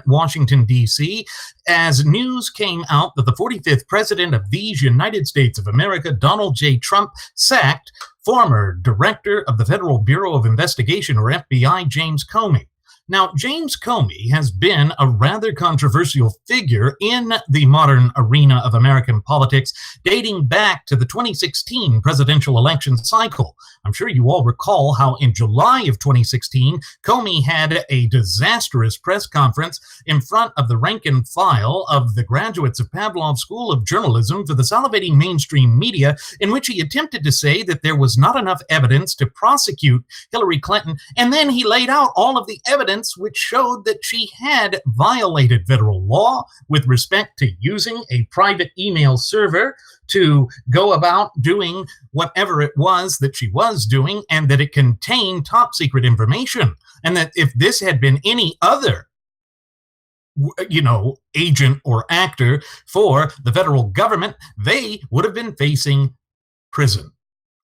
Washington, D.C., as news came out that the 45th president of these United States of America, Donald J. Trump, sacked former director of the Federal Bureau of Investigation, or FBI, James Comey. Now, James Comey has been a rather controversial figure in the modern arena of American politics, dating back to the 2016 presidential election cycle. I'm sure you all recall how in July of 2016, Comey had a disastrous press conference in front of the rank and file of the graduates of Pavlov School of Journalism for the salivating mainstream media, in which he attempted to say that there was not enough evidence to prosecute Hillary Clinton, and then he laid out all of the evidence which showed that she had violated federal law with respect to using a private email server to go about doing whatever it was that she was doing, and that it contained top secret information. And that if this had been any other agent or actor for the federal government, they would have been facing prison.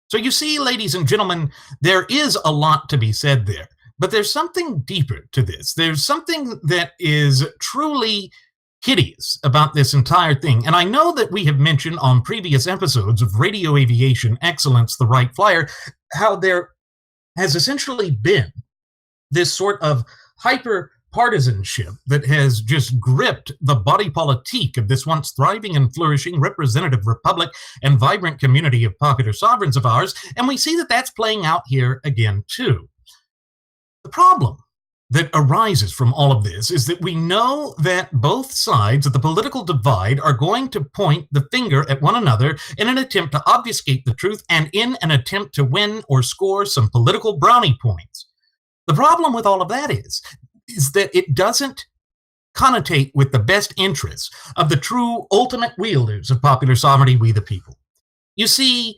So you see, ladies and gentlemen, there is a lot to be said there. But there's something deeper to this. There's something that is truly hideous about this entire thing. And I know that we have mentioned on previous episodes of Radio Aviation Excellence, the Wright Flyer, how there has essentially been this sort of hyper-partisanship that has just gripped the body politique of this once thriving and flourishing representative republic and vibrant community of popular sovereigns of ours. And we see that that's playing out here again, too. The problem that arises from all of this is that we know that both sides of the political divide are going to point the finger at one another in an attempt to obfuscate the truth and in an attempt to win or score some political brownie points. The problem with all of that is that it doesn't connotate with the best interests of the true ultimate wielders of popular sovereignty, we the people. You see,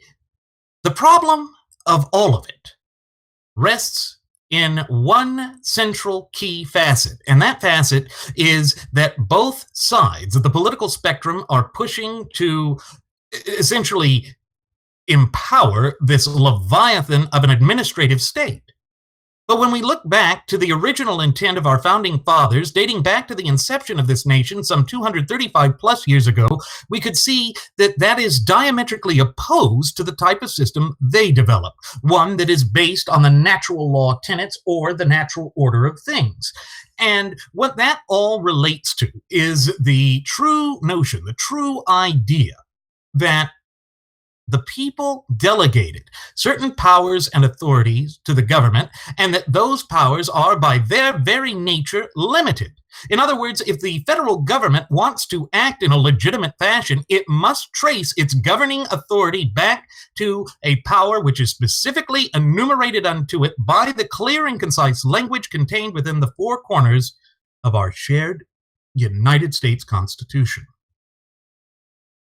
the problem of all of it rests in one central key facet, and that facet is that both sides of the political spectrum are pushing to essentially empower this leviathan of an administrative state. But when we look back to the original intent of our founding fathers, dating back to the inception of this nation some 235 plus years ago, we could see that that is diametrically opposed to the type of system they developed, one that is based on the natural law tenets or the natural order of things. And what that all relates to is the true notion, the true idea that the people delegated certain powers and authorities to the government, and that those powers are by their very nature limited. In other words, if the federal government wants to act in a legitimate fashion, it must trace its governing authority back to a power which is specifically enumerated unto it by the clear and concise language contained within the four corners of our shared United States Constitution.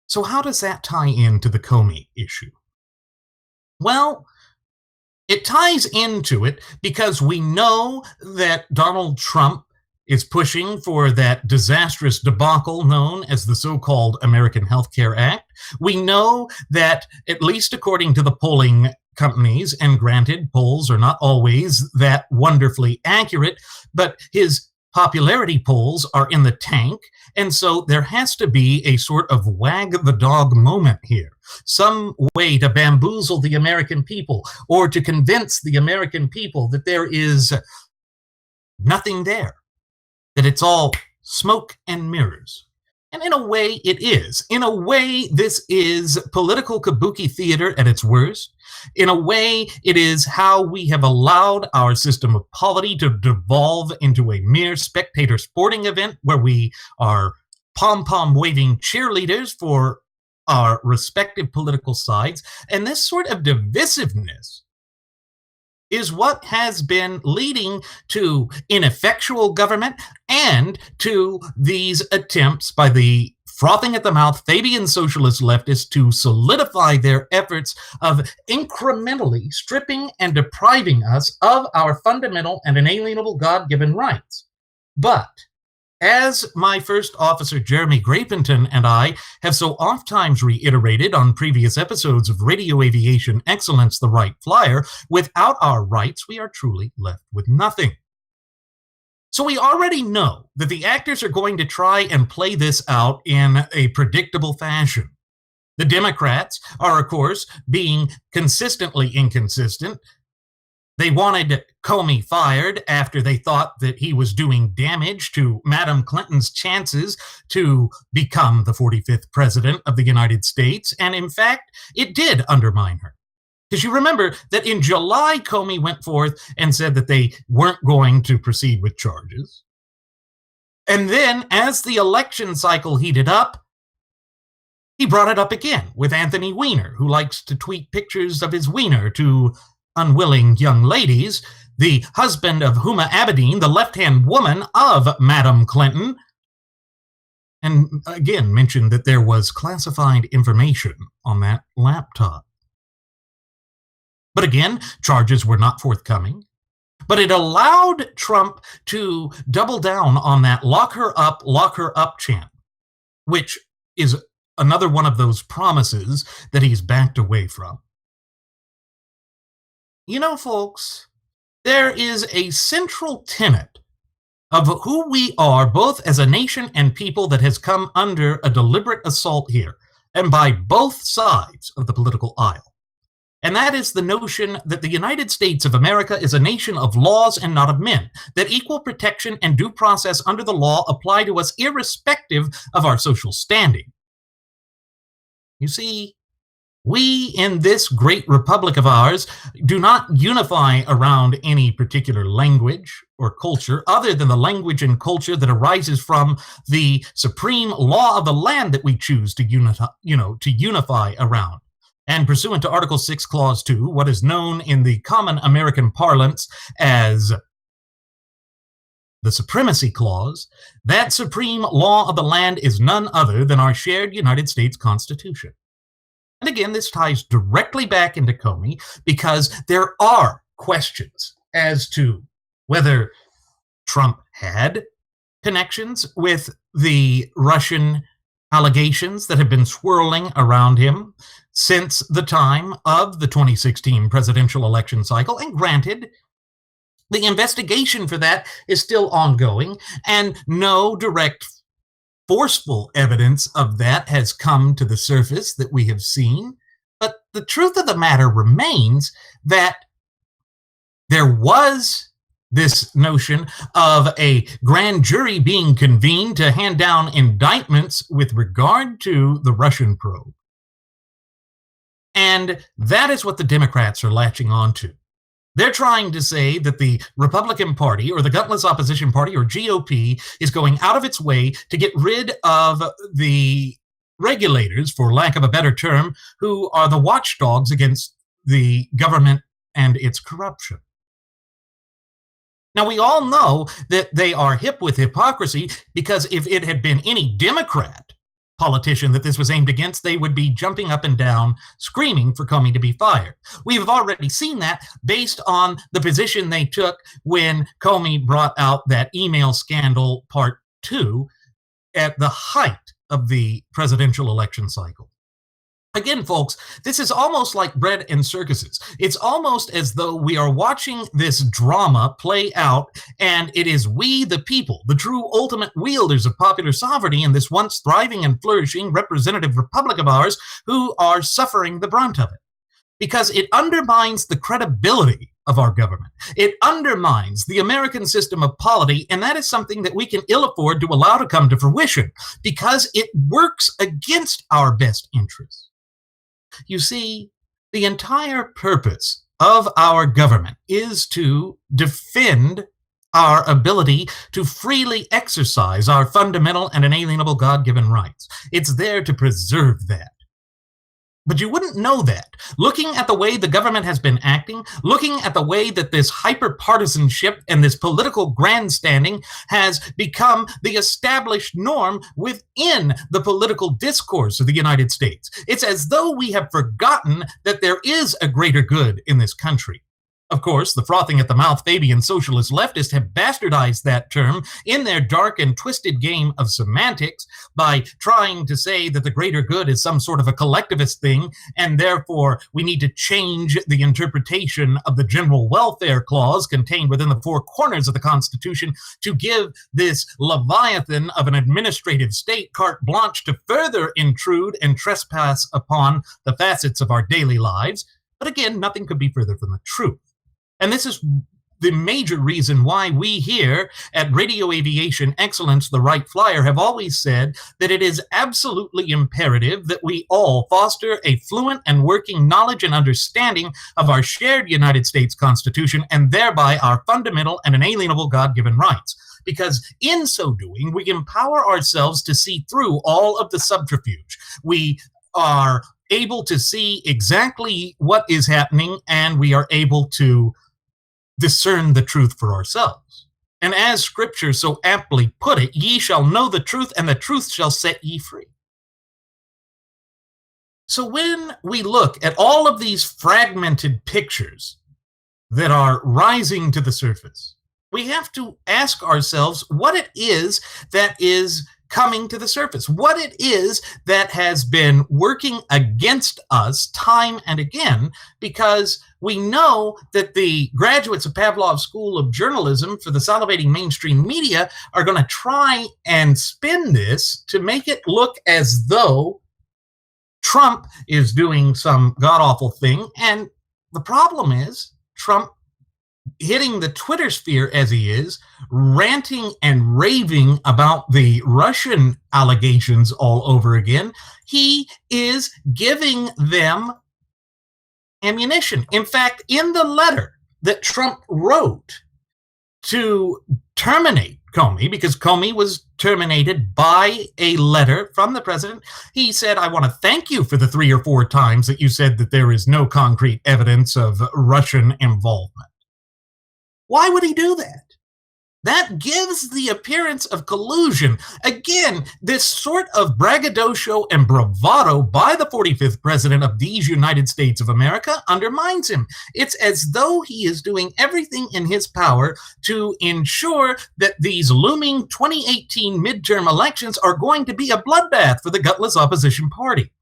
So how does that tie into the Comey issue? Well, it ties into it because we know that Donald Trump is pushing for that disastrous debacle known as the so-called American Health Care Act. We know that, at least according to the polling companies, and granted, polls are not always that wonderfully accurate, but his popularity polls are in the tank, and so there has to be a sort of wag the dog moment here, some way to bamboozle the American people or to convince the American people that there is nothing there, that it's all smoke and mirrors. And in a way, it is. In a way, this is political kabuki theater at its worst. In a way, it is how we have allowed our system of polity to devolve into a mere spectator sporting event where we are pom-pom waving cheerleaders for our respective political sides. And this sort of divisiveness is what has been leading to ineffectual government and to these attempts by the frothing at the mouth Fabian socialist leftists to solidify their efforts of incrementally stripping and depriving us of our fundamental and inalienable God given rights. But as my first officer Jeremy Grapenton and I have so oft times reiterated on previous episodes of Radio Aviation Excellence, the Wright Flyer, without our rights, we are truly left with nothing. So we already know that the actors are going to try and play this out in a predictable fashion. The Democrats are, of course, being consistently inconsistent. They wanted Comey fired after they thought that he was doing damage to Madam Clinton's chances to become the 45th president of the United States. And in fact, it did undermine her. Because you remember that in July, Comey went forth and said that they weren't going to proceed with charges. And then, as the election cycle heated up, he brought it up again with Anthony Weiner, who likes to tweet pictures of his wiener to unwilling young ladies, the husband of Huma Abedin, the left-hand woman of Madam Clinton, and again mentioned that there was classified information on that laptop. But again, charges were not forthcoming. But it allowed Trump to double down on that lock her up chant, which is another one of those promises that he's backed away from. You know, folks, there is a central tenet of who we are, both as a nation and people, that has come under a deliberate assault here, and by both sides of the political aisle. And that is the notion that the United States of America is a nation of laws and not of men, that equal protection and due process under the law apply to us irrespective of our social standing. You see, we in this great republic of ours do not unify around any particular language or culture other than the language and culture that arises from the supreme law of the land that we choose to unify around. And pursuant to Article 6, Clause 2, what is known in the common American parlance as the Supremacy Clause, that supreme law of the land is none other than our shared United States Constitution. And again, this ties directly back into Comey because there are questions as to whether Trump had connections with the Russian allegations that have been swirling around him since the time of the 2016 presidential election cycle. And granted, the investigation for that is still ongoing, and no direct forceful evidence of that has come to the surface that we have seen. But the truth of the matter remains that there was this notion of a grand jury being convened to hand down indictments with regard to the Russian probe. And that is what the Democrats are latching on to. They're trying to say that the Republican Party or the gutless opposition party or GOP is going out of its way to get rid of the regulators, for lack of a better term, who are the watchdogs against the government and its corruption. Now, we all know that they are hip with hypocrisy because if it had been any Democrat politician that this was aimed against, they would be jumping up and down, screaming for Comey to be fired. We have already seen that based on the position they took when Comey brought out that email scandal part 2 at the height of the presidential election cycle. Again, folks, this is almost like bread and circuses. It's almost as though we are watching this drama play out, and it is we, the people, the true ultimate wielders of popular sovereignty in this once thriving and flourishing representative republic of ours, who are suffering the brunt of it. Because it undermines the credibility of our government. It undermines the American system of polity, and that is something that we can ill afford to allow to come to fruition, because it works against our best interests. You see, the entire purpose of our government is to defend our ability to freely exercise our fundamental and inalienable God-given rights. It's there to preserve that. But you wouldn't know that. Looking at the way the government has been acting, looking at the way that this hyper-partisanship and this political grandstanding has become the established norm within the political discourse of the United States. It's as though we have forgotten that there is a greater good in this country. Of course, the frothing at the mouth Fabian socialist leftists have bastardized that term in their dark and twisted game of semantics by trying to say that the greater good is some sort of a collectivist thing, and therefore we need to change the interpretation of the general welfare clause contained within the four corners of the Constitution to give this leviathan of an administrative state carte blanche to further intrude and trespass upon the facets of our daily lives. But again, nothing could be further from the truth. And this is the major reason why we here at Radio Aviation Excellence, the Wright Flyer, have always said that it is absolutely imperative that we all foster a fluent and working knowledge and understanding of our shared United States Constitution and thereby our fundamental and inalienable God-given rights. Because in so doing, we empower ourselves to see through all of the subterfuge. We are able to see exactly what is happening, and we are able to discern the truth for ourselves. And as Scripture so aptly put it, ye shall know the truth, and the truth shall set ye free. So when we look at all of these fragmented pictures that are rising to the surface, we have to ask ourselves what it is that is coming to the surface, what it is that has been working against us time and again, because we know that the graduates of Pavlov's School of Journalism for the salivating mainstream media are going to try and spin this to make it look as though Trump is doing some god-awful thing. And the problem is Trump, hitting the Twitter sphere as he is, ranting and raving about the Russian allegations all over again, he is giving them ammunition. In fact, in the letter that Trump wrote to terminate Comey, because Comey was terminated by a letter from the president, he said, I want to thank you for the 3 or 4 times that you said that there is no concrete evidence of Russian involvement. Why would he do that? That gives the appearance of collusion. Again, this sort of braggadocio and bravado by the 45th president of these United States of America undermines him. It's as though he is doing everything in his power to ensure that these looming 2018 midterm elections are going to be a bloodbath for the gutless opposition party.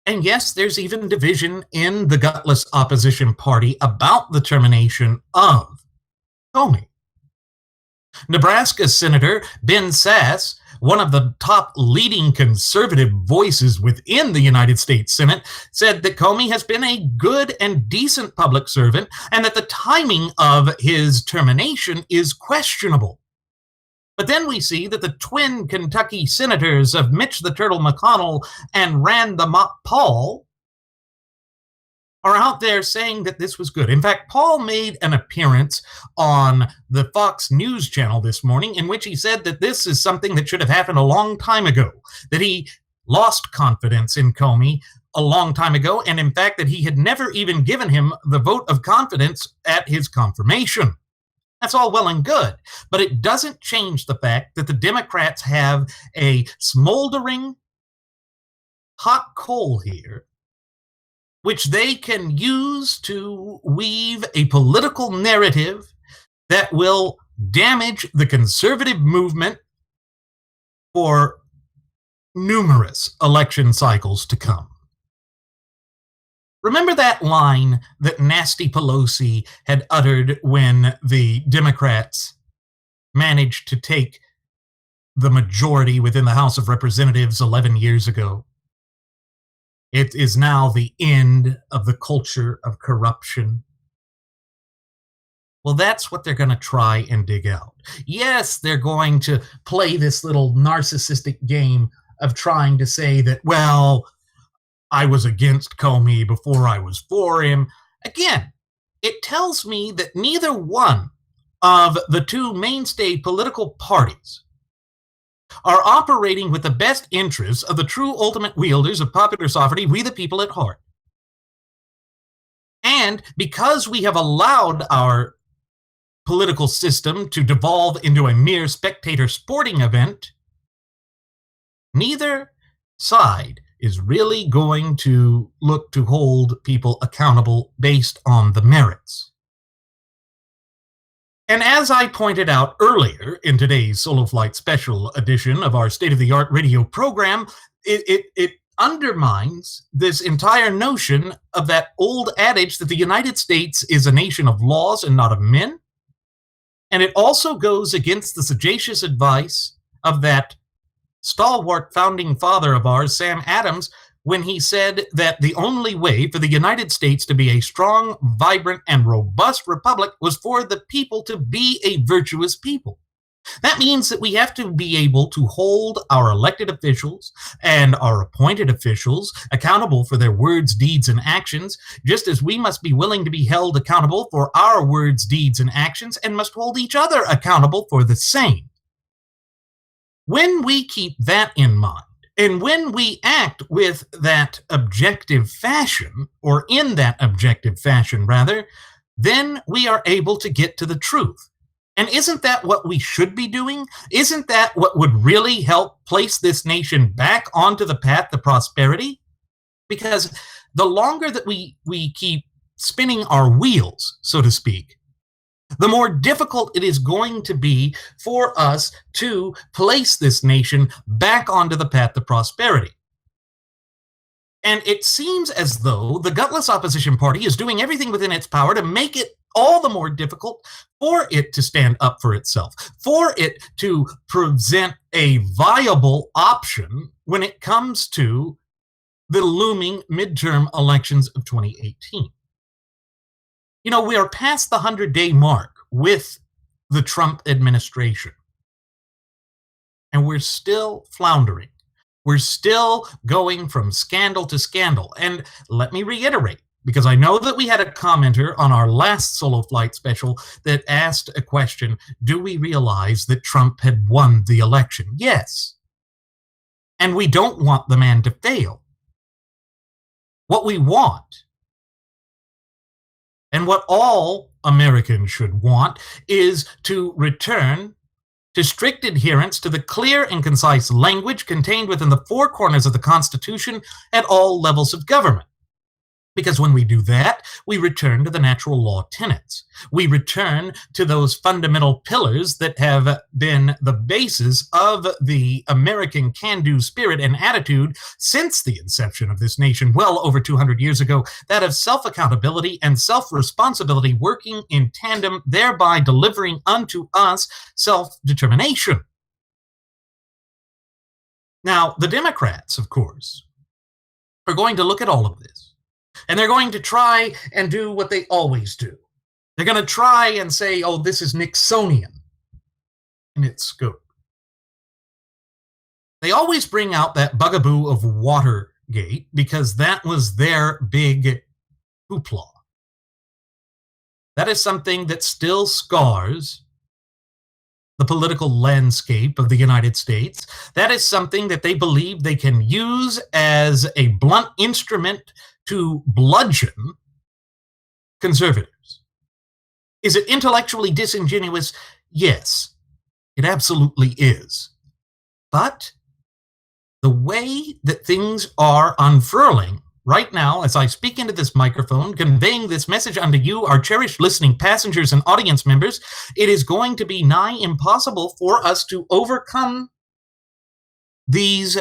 And yes, there's even division in the gutless opposition party about the termination of Comey. Nebraska Senator Ben Sasse, one of the top leading conservative voices within the United States Senate, said that Comey has been a good and decent public servant and that the timing of his termination is questionable. But then we see that the twin Kentucky senators of Mitch the Turtle McConnell and Rand the Mop Paul are out there saying that this was good. In fact, Paul made an appearance on the Fox News channel this morning in which he said that this is something that should have happened a long time ago, that he lost confidence in Comey a long time ago, and in fact that he had never even given him the vote of confidence at his confirmation. That's all well and good, but it doesn't change the fact that the Democrats have a smoldering hot coal here, which they can use to weave a political narrative that will damage the conservative movement for numerous election cycles to come. Remember that line that Nasty Pelosi had uttered when the Democrats managed to take the majority within the House of Representatives 11 years ago? It is now the end of the culture of corruption. Well, that's what they're going to try and dig out. Yes, they're going to play this little narcissistic game of trying to say that, well, I was against Comey before I was for him. Again, it tells me that neither one of the two mainstay political parties are operating with the best interests of the true ultimate wielders of popular sovereignty, we the people at heart. And because we have allowed our political system to devolve into a mere spectator sporting event, neither side is really going to look to hold people accountable based on the merits. And as I pointed out earlier in today's Solo Flight special edition of our state-of-the-art radio program, it undermines this entire notion of that old adage that the United States is a nation of laws and not of men. And it also goes against the sagacious advice of that stalwart founding father of ours, Sam Adams, when he said that the only way for the United States to be a strong, vibrant, and robust republic was for the people to be a virtuous people. That means that we have to be able to hold our elected officials and our appointed officials accountable for their words, deeds, and actions, just as we must be willing to be held accountable for our words, deeds, and actions, and must hold each other accountable for the same. When we keep that in mind, and when we act with that objective fashion, or in that objective fashion, rather, then we are able to get to the truth. And isn't that what we should be doing? Isn't that what would really help place this nation back onto the path to prosperity? Because the longer that we keep spinning our wheels, so to speak, the more difficult it is going to be for us to place this nation back onto the path to prosperity. And it seems as though the gutless opposition party is doing everything within its power to make it all the more difficult for it to stand up for itself, for it to present a viable option when it comes to the looming midterm elections of 2018. You know, we are past the 100-day mark with the Trump administration, and we're still floundering. We're still going from scandal to scandal. And let me reiterate, because I know that we had a commenter on our last Solo Flight special that asked a question, do we realize that Trump had won the election? Yes. And we don't want the man to fail. What we want, and what all Americans should want, is to return to strict adherence to the clear and concise language contained within the four corners of the Constitution at all levels of government. Because when we do that, we return to the natural law tenets. We return to those fundamental pillars that have been the basis of the American can-do spirit and attitude since the inception of this nation well over 200 years ago, that of self-accountability and self-responsibility working in tandem, thereby delivering unto us self-determination. Now, the Democrats, of course, are going to look at all of this, and they're going to try and do what they always do. They're going to try and say, oh, this is Nixonian in its scope. They always bring out that bugaboo of Watergate because that was their big hoopla. That is something that still scars the political landscape of the United States. That is something that they believe they can use as a blunt instrument to bludgeon conservatives. Is it intellectually disingenuous? Yes, it absolutely is. But the way that things are unfurling right now, as I speak into this microphone, conveying this message unto you, our cherished listening passengers and audience members, it is going to be nigh impossible for us to overcome these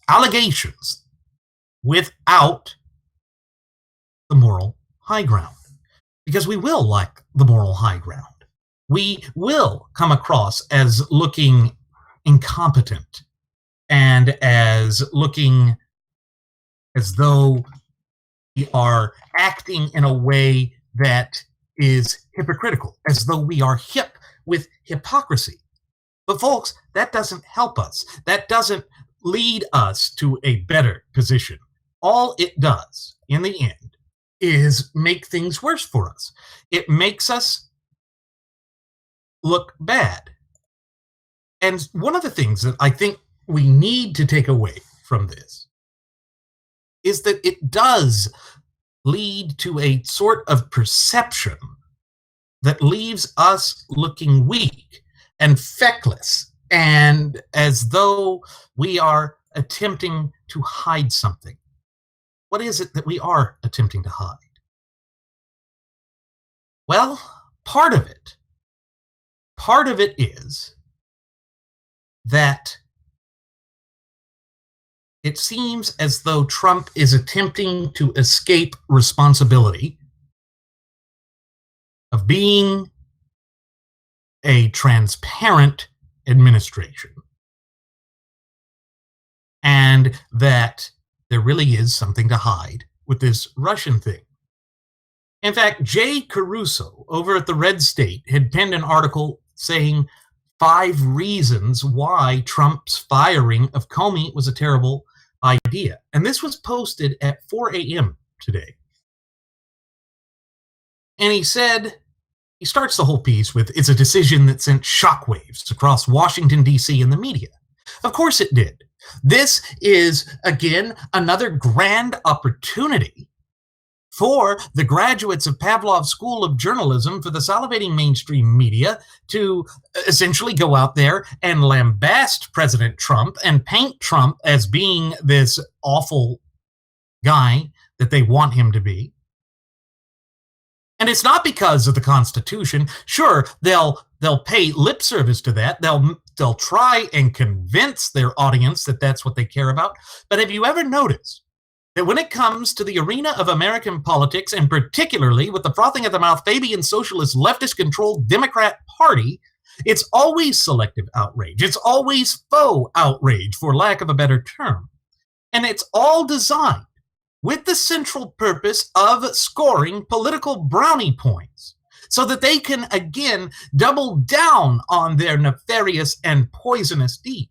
allegations without the moral high ground. Because we will lack the moral high ground. We will come across as looking incompetent and as looking as though we are acting in a way that is hypocritical, as though we are hip with hypocrisy. But folks, that doesn't help us. That doesn't lead us to a better position. All it does, in the end, is make things worse for us. It makes us look bad. And one of the things that I think we need to take away from this is that it does lead to a sort of perception that leaves us looking weak and feckless and as though we are attempting to hide something. What is it that we are attempting to hide? Well, part of it is that it seems as though Trump is attempting to escape responsibility of being a transparent administration, and that there really is something to hide with this Russian thing. In fact, Jay Caruso over at the Red State had penned an article saying 5 reasons why Trump's firing of Comey was a terrible idea. And this was posted at 4 a.m. today. And he starts the whole piece with, it's a decision that sent shockwaves across Washington, D.C. and the media. Of course it did. This is, again, another grand opportunity for the graduates of Pavlov's School of Journalism, for the salivating mainstream media, to essentially go out there and lambast President Trump and paint Trump as being this awful guy that they want him to be. And it's not because of the Constitution. Sure, they'll pay lip service to that. They'll try and convince their audience that that's what they care about. But have you ever noticed that when it comes to the arena of American politics, and particularly with the frothing at the mouth Fabian socialist leftist-controlled Democrat Party, it's always selective outrage. It's always faux outrage, for lack of a better term. And it's all designed with the central purpose of scoring political brownie points so that they can, again, double down on their nefarious and poisonous deeds.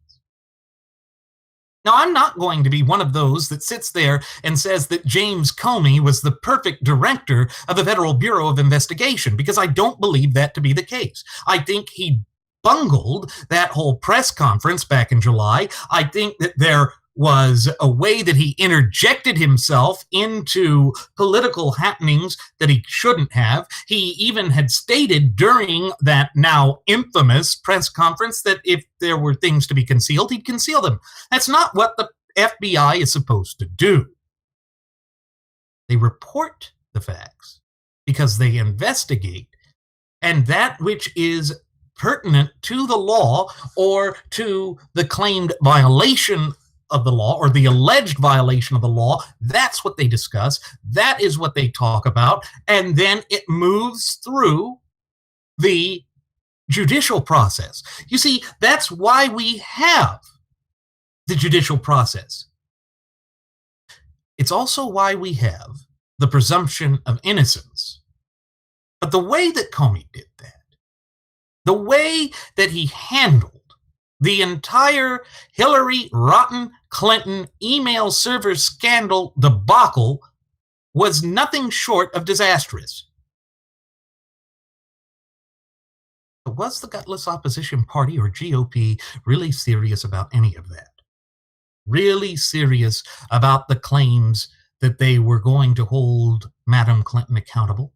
Now, I'm not going to be one of those that sits there and says that James Comey was the perfect director of the Federal Bureau of Investigation, because I don't believe that to be the case. I think he bungled that whole press conference back in July. I think that there was a way that he interjected himself into political happenings that he shouldn't have. He even had stated during that now infamous press conference that if there were things to be concealed, he'd conceal them. That's not what the FBI is supposed to do. They report the facts because they investigate, and that which is pertinent to the law or to the claimed violation of the law or the alleged violation of the law, that's what they discuss. That is what they talk about. And then it moves through the judicial process. You see, that's why we have the judicial process. It's also why we have the presumption of innocence. But the way that Comey did that, the way that he handled the entire Hillary Rotten Clinton email server scandal debacle was nothing short of disastrous. But was the gutless opposition party or GOP really serious about any of that? Really serious about the claims that they were going to hold Madam Clinton accountable?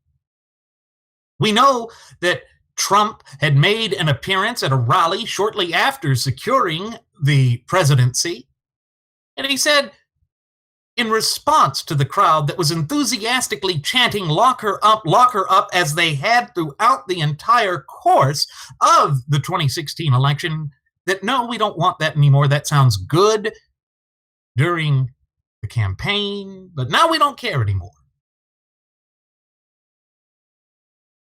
We know that Trump had made an appearance at a rally shortly after securing the presidency, and he said, in response to the crowd that was enthusiastically chanting lock her up, as they had throughout the entire course of the 2016 election, that no, we don't want that anymore. That sounds good during the campaign, but now we don't care anymore.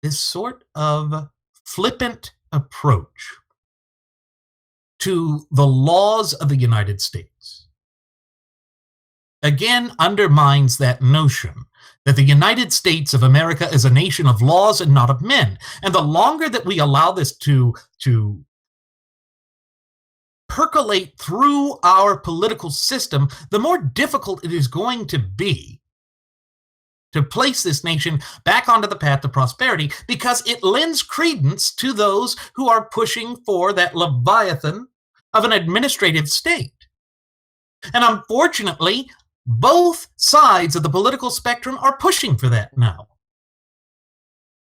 This sort of flippant approach to the laws of the United States again undermines that notion that the United States of America is a nation of laws and not of men. And the longer that we allow this to percolate through our political system, the more difficult it is going to be to place this nation back onto the path to prosperity because it lends credence to those who are pushing for that leviathan of an administrative state. And unfortunately, both sides of the political spectrum are pushing for that now.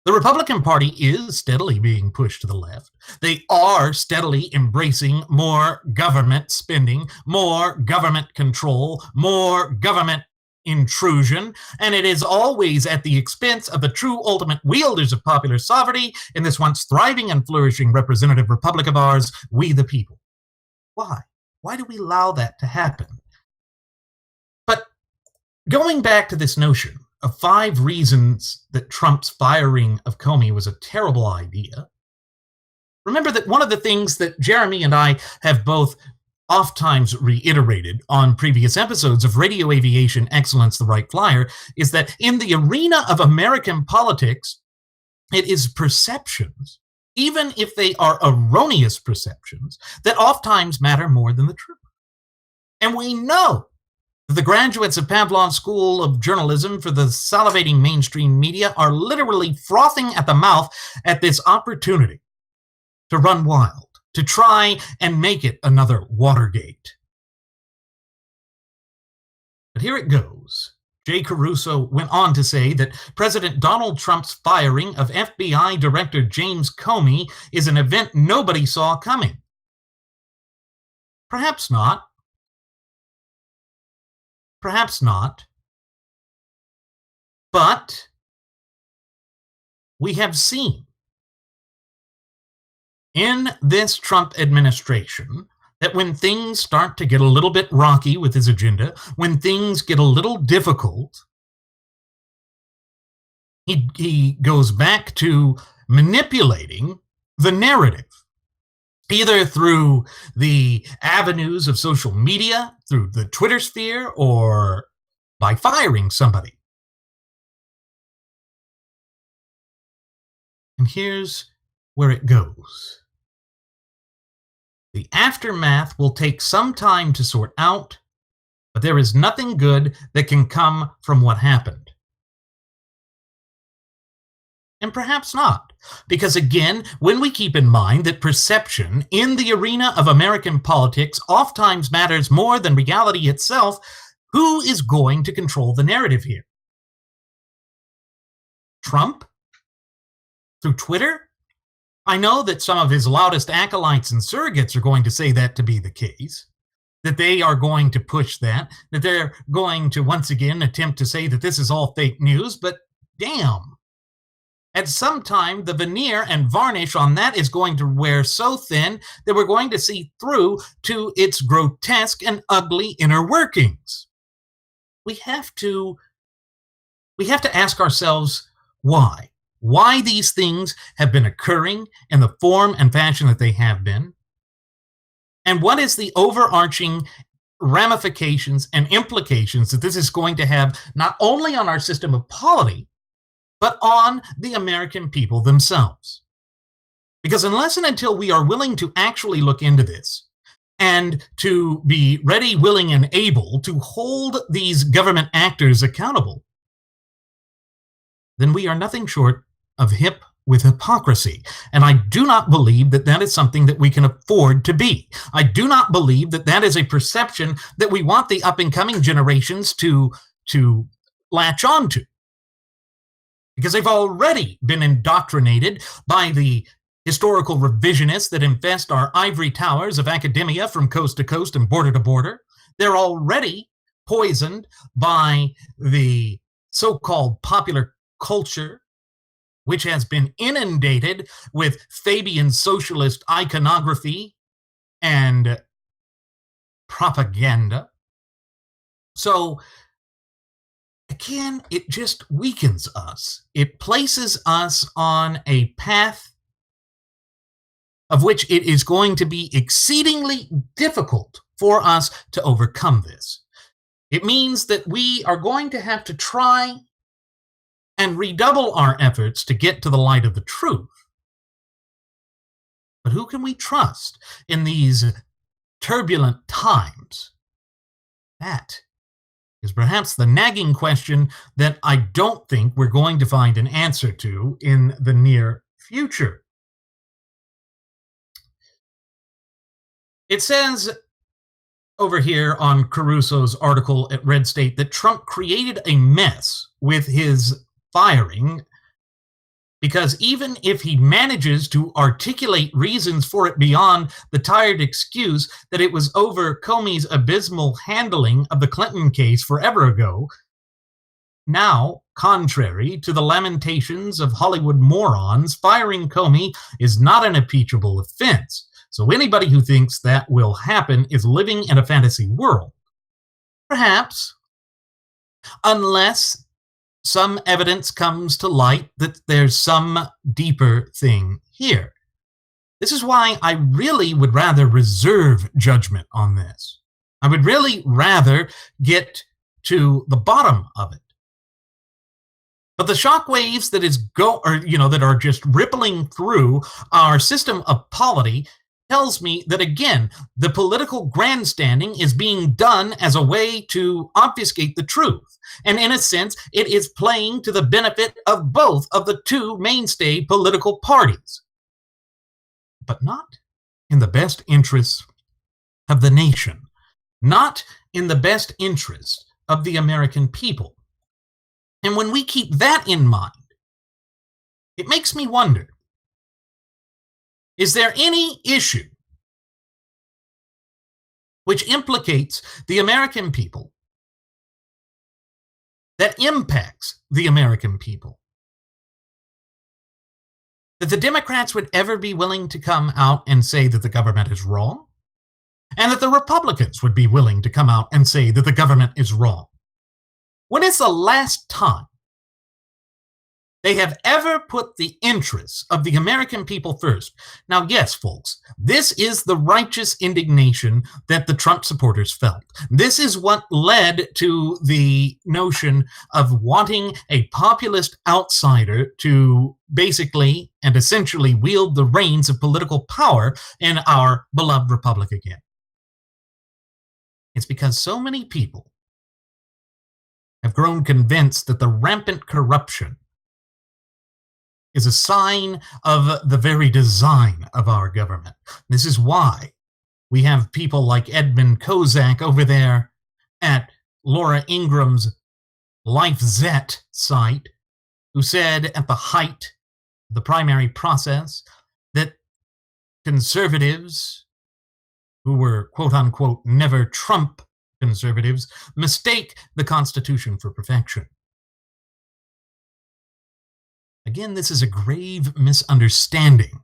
The Republican Party is steadily being pushed to the left. They are steadily embracing more government spending, more government control, more government intrusion, and it is always at the expense of the true ultimate wielders of popular sovereignty in this once thriving and flourishing representative republic of ours, we the people. Why? Why do we allow that to happen? But going back to this notion of 5 reasons that Trump's firing of Comey was a terrible idea, remember that one of the things that Jeremy and I have both oft-times reiterated on previous episodes of Radio Aviation Excellence, the Wright Flyer, is that in the arena of American politics, it is perceptions, even if they are erroneous perceptions, that oft-times matter more than the truth. And we know the graduates of Pavlov's School of Journalism for the salivating mainstream media are literally frothing at the mouth at this opportunity to run wild, to try and make it another Watergate. But here it goes. Jay Caruso went on to say that President Donald Trump's firing of FBI Director James Comey is an event nobody saw coming. Perhaps not. Perhaps not. But we have seen in this Trump administration that when things start to get a little bit rocky with his agenda, when things get a little difficult, he goes back to manipulating the narrative, either through the avenues of social media, through the Twitter sphere, or by firing somebody. And here's where it goes. The aftermath will take some time to sort out, but there is nothing good that can come from what happened. And perhaps not, because again, when we keep in mind that perception in the arena of American politics oftentimes matters more than reality itself, who is going to control the narrative here? Trump? Through Twitter? I know that some of his loudest acolytes and surrogates are going to say that to be the case, that they are going to push that they're going to once again attempt to say that this is all fake news, but damn. At some time, the veneer and varnish on that is going to wear so thin that we're going to see through to its grotesque and ugly inner workings. We have to ask ourselves why. Why these things have been occurring in the form and fashion that they have been, and what is the overarching ramifications and implications that this is going to have not only on our system of polity, but on the American people themselves. Because unless and until we are willing to actually look into this and to be ready, willing, and able to hold these government actors accountable, then we are nothing short of hip with hypocrisy. And I do not believe that that is something that we can afford to be. I do not believe that that is a perception that we want the up-and-coming generations to latch on to. Because they've already been indoctrinated by the historical revisionists that infest our ivory towers of academia from coast to coast and border to border. They're already poisoned by the so-called popular culture, which has been inundated with Fabian socialist iconography and propaganda. So, again, it just weakens us. It places us on a path of which it is going to be exceedingly difficult for us to overcome this. It means that we are going to have to try and redouble our efforts to get to the light of the truth. But who can we trust in these turbulent times? That is perhaps the nagging question that I don't think we're going to find an answer to in the near future. It says over here on Caruso's article at Red State that Trump created a mess with his firing because even if he manages to articulate reasons for it beyond the tired excuse that it was over Comey's abysmal handling of the Clinton case forever ago, now, contrary to the lamentations of Hollywood morons, firing Comey is not an impeachable offense. So anybody who thinks that will happen is living in a fantasy world. Perhaps, unless some evidence comes to light that there's some deeper thing here. This is why I really would rather reserve judgment on this. I would really rather get to the bottom of it. But the shockwaves that are just rippling through our system of polity tells me that, again, the political grandstanding is being done as a way to obfuscate the truth. And in a sense, it is playing to the benefit of both of the two mainstay political parties. But not in the best interests of the nation. Not in the best interest of the American people. And when we keep that in mind, it makes me wonder, is there any issue which implicates the American people, that impacts the American people, that the Democrats would ever be willing to come out and say that the government is wrong, and that the Republicans would be willing to come out and say that the government is wrong? When is the last time they have ever put the interests of the American people first? Now, yes, folks, this is the righteous indignation that the Trump supporters felt. This is what led to the notion of wanting a populist outsider to basically and essentially wield the reins of political power in our beloved republic again. It's because so many people have grown convinced that the rampant corruption is a sign of the very design of our government. This is why we have people like Edmund Kozak over there at Laura Ingram's LifeZet site, who said at the height of the primary process that conservatives, who were quote-unquote never Trump conservatives, mistake the Constitution for perfection. Again, this is a grave misunderstanding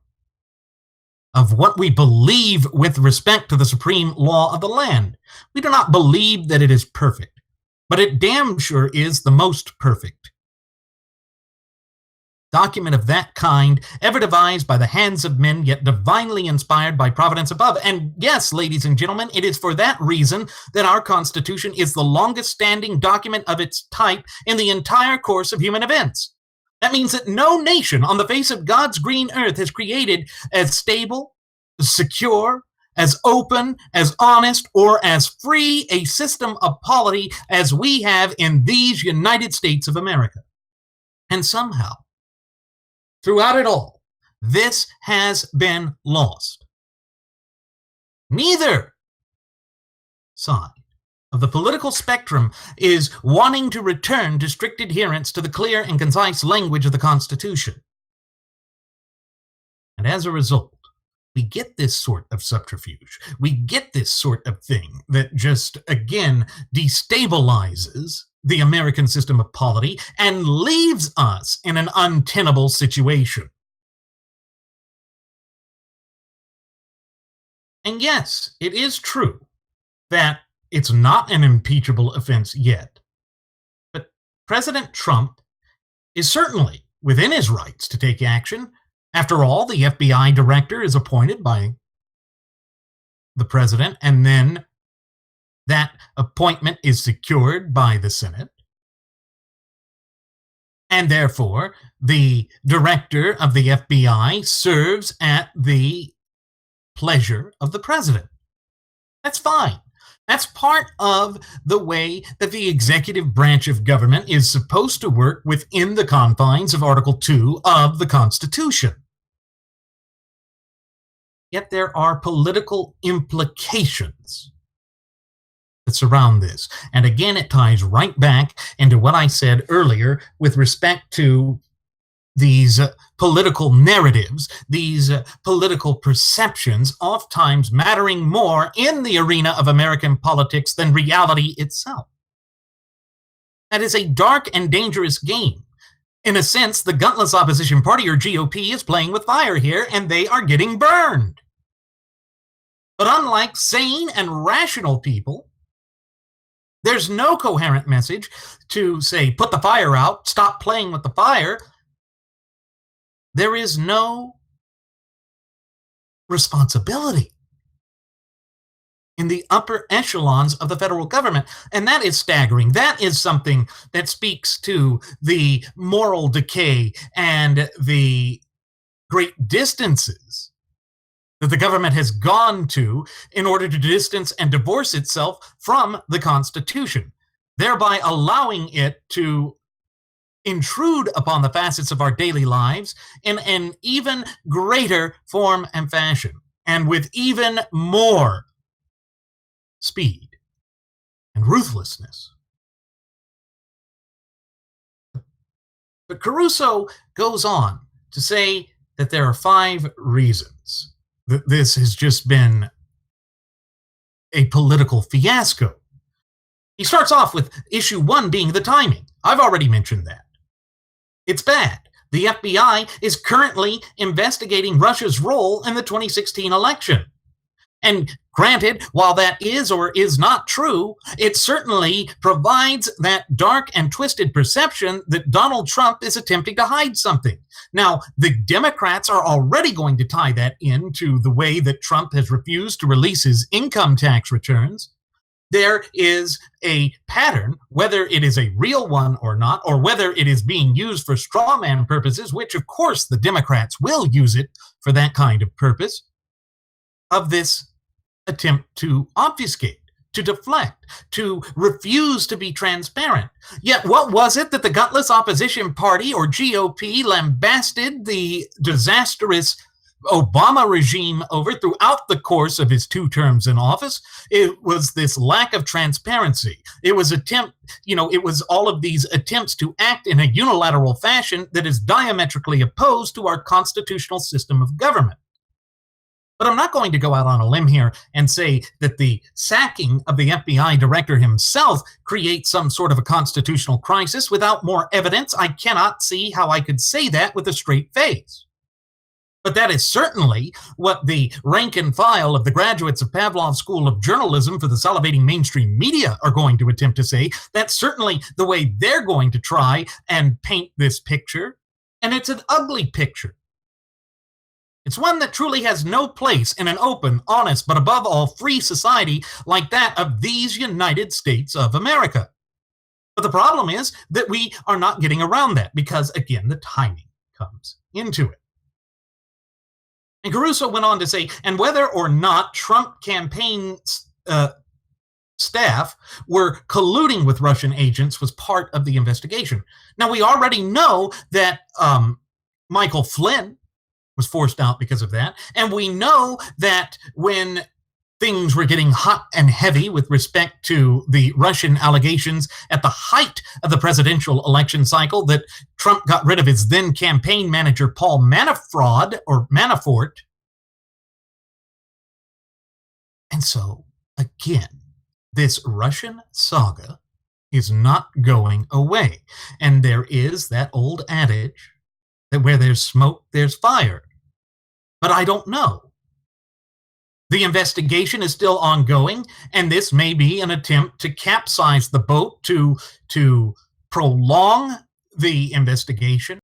of what we believe with respect to the supreme law of the land. We do not believe that it is perfect, but it damn sure is the most perfect document of that kind ever devised by the hands of men, yet divinely inspired by providence above. And yes, ladies and gentlemen, it is for that reason that our Constitution is the longest standing document of its type in the entire course of human events. That means that no nation on the face of God's green earth has created as stable, as secure, as open, as honest, or as free a system of polity as we have in these United States of America. And somehow, throughout it all, this has been lost. Neither side of the political spectrum is wanting to return to strict adherence to the clear and concise language of the Constitution. And as a result, we get this sort of subterfuge. We get this sort of thing that just, again, destabilizes the American system of polity and leaves us in an untenable situation. And yes, it is true that it's not an impeachable offense yet. But President Trump is certainly within his rights to take action. After all, the FBI director is appointed by the president, and then that appointment is secured by the Senate. And therefore, the director of the FBI serves at the pleasure of the president. That's fine. That's part of the way that the executive branch of government is supposed to work within the confines of Article 2 of the Constitution. Yet there are political implications that surround this. And again, it ties right back into what I said earlier with respect to these political narratives, these political perceptions, oftentimes mattering more in the arena of American politics than reality itself. That is a dark and dangerous game. In a sense, the gutless opposition party, or GOP, is playing with fire here, and they are getting burned. But unlike sane and rational people, there's no coherent message to say, put the fire out, stop playing with the fire. There is no responsibility in the upper echelons of the federal government. And that is staggering. That is something that speaks to the moral decay and the great distances that the government has gone to in order to distance and divorce itself from the Constitution, thereby allowing it to intrude upon the facets of our daily lives in an even greater form and fashion, and with even more speed and ruthlessness. But Caruso goes on to say that there are 5 reasons that this has just been a political fiasco. He starts off with issue 1 being the timing. I've already mentioned that. It's bad. The FBI is currently investigating Russia's role in the 2016 election. And granted, while that is or is not true, it certainly provides that dark and twisted perception that Donald Trump is attempting to hide something. Now, the Democrats are already going to tie that into the way that Trump has refused to release his income tax returns. There is a pattern, whether it is a real one or not, or whether it is being used for straw man purposes, which of course the Democrats will use it for that kind of purpose, of this attempt to obfuscate, to deflect, to refuse to be transparent. Yet what was it that the gutless opposition party, or GOP, lambasted the disastrous Obama regime over throughout the course of his 2 terms in office? It was this lack of transparency. It was it was all of these attempts to act in a unilateral fashion that is diametrically opposed to our constitutional system of government. But I'm not going to go out on a limb here and say that the sacking of the FBI director himself creates some sort of a constitutional crisis. Without more evidence, I cannot see how I could say that with a straight face. But that is certainly what the rank and file of the graduates of Pavlov School of Journalism for the salivating mainstream media are going to attempt to say. That's certainly the way they're going to try and paint this picture. And it's an ugly picture. It's one that truly has no place in an open, honest, but above all free society like that of these United States of America. But the problem is that we are not getting around that because, again, the timing comes into it. And Caruso went on to say, and whether or not Trump campaign staff were colluding with Russian agents was part of the investigation. Now, we already know that Michael Flynn was forced out because of that. And we know that when things were getting hot and heavy with respect to the Russian allegations at the height of the presidential election cycle, that Trump got rid of his then campaign manager, Paul Manafort. And so, again, this Russian saga is not going away. And there is that old adage that where there's smoke, there's fire. But I don't know. The investigation is still ongoing, and this may be an attempt to capsize the boat, to prolong the investigation.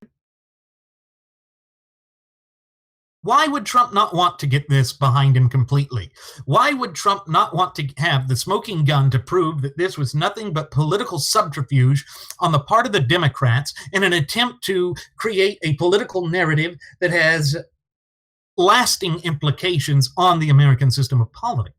Why would Trump not want to get this behind him completely? Why would Trump not want to have the smoking gun to prove that this was nothing but political subterfuge on the part of the Democrats in an attempt to create a political narrative that has lasting implications on the American system of politics?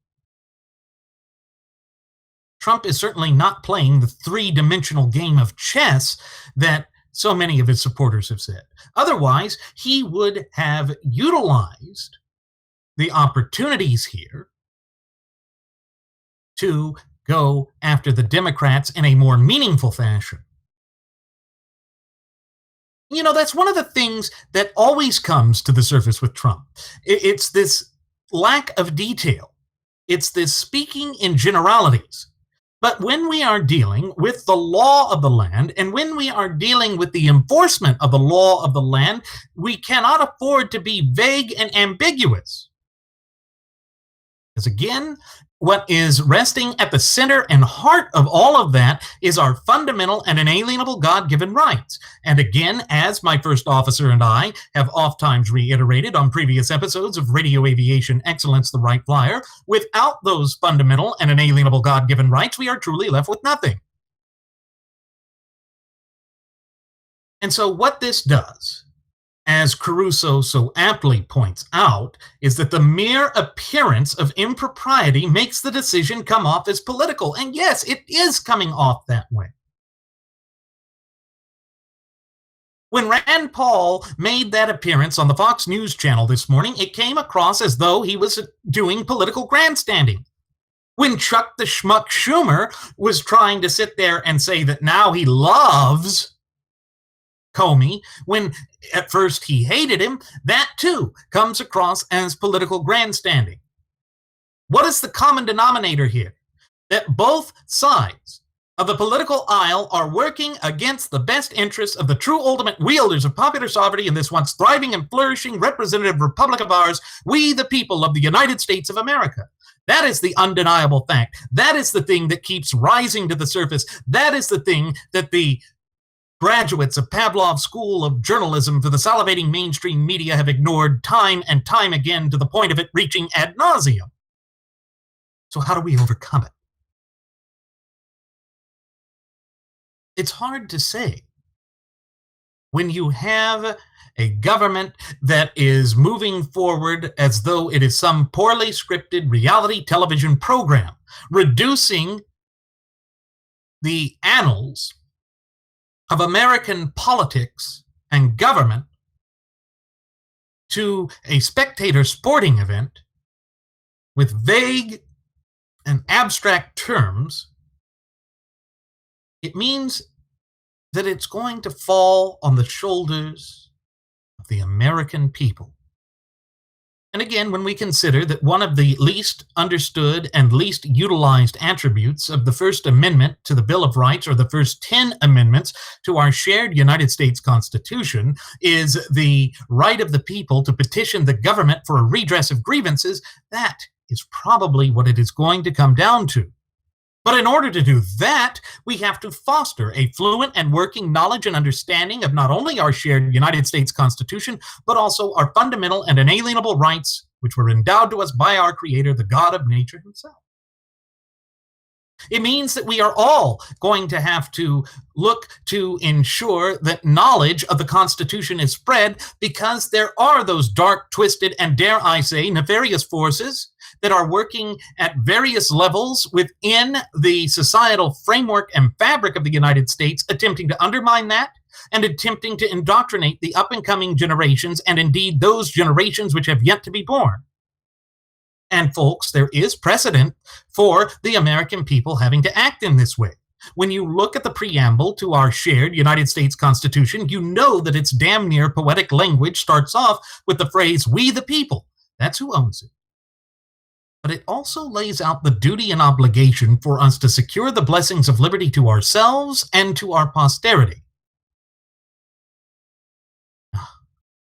Trump is certainly not playing the three-dimensional game of chess that so many of his supporters have said. Otherwise, he would have utilized the opportunities here to go after the Democrats in a more meaningful fashion. You know, that's one of the things that always comes to the surface with Trump. It's this lack of detail. It's this speaking in generalities. But when we are dealing with the law of the land, and when we are dealing with the enforcement of the law of the land, we cannot afford to be vague and ambiguous. Because again, what is resting at the center and heart of all of that is our fundamental and inalienable God-given rights. And again, as my first officer and I have oft-times reiterated on previous episodes of Radio Aviation Excellence, the Wright Flyer, without those fundamental and inalienable God-given rights, we are truly left with nothing. And so what this does, as Caruso so aptly points out, is that the mere appearance of impropriety makes the decision come off as political. And yes, it is coming off that way. When Rand Paul made that appearance on the Fox News channel this morning, it came across as though he was doing political grandstanding. When Chuck the Schmuck Schumer was trying to sit there and say that now he loves Comey, when at first he hated him, that too comes across as political grandstanding. What is the common denominator here? That both sides of the political aisle are working against the best interests of the true ultimate wielders of popular sovereignty in this once thriving and flourishing representative republic of ours, we the people of the United States of America. That is the undeniable fact. That is the thing that keeps rising to the surface. That is the thing that the graduates of Pavlov's School of Journalism for the salivating mainstream media have ignored time and time again to the point of it reaching ad nauseum. So how do we overcome it? It's hard to say. When you have a government that is moving forward as though it is some poorly scripted reality television program, reducing the annals of American politics and government to a spectator sporting event with vague and abstract terms, it means that it's going to fall on the shoulders of the American people. And again, when we consider that one of the least understood and least utilized attributes of the First Amendment to the Bill of Rights, or the first 10 amendments to our shared United States Constitution, is the right of the people to petition the government for a redress of grievances, that is probably what it is going to come down to. But in order to do that, we have to foster a fluent and working knowledge and understanding of not only our shared United States Constitution, but also our fundamental and inalienable rights, which were endowed to us by our Creator, the God of nature himself. It means that we are all going to have to look to ensure that knowledge of the Constitution is spread, because there are those dark, twisted, and dare I say, nefarious forces that are working at various levels within the societal framework and fabric of the United States, attempting to undermine that and attempting to indoctrinate the up-and-coming generations, and indeed those generations which have yet to be born. And folks, there is precedent for the American people having to act in this way. When you look at the preamble to our shared United States Constitution, you know that its damn near poetic language starts off with the phrase, "we the people." That's who owns it. But it also lays out the duty and obligation for us to secure the blessings of liberty to ourselves and to our posterity.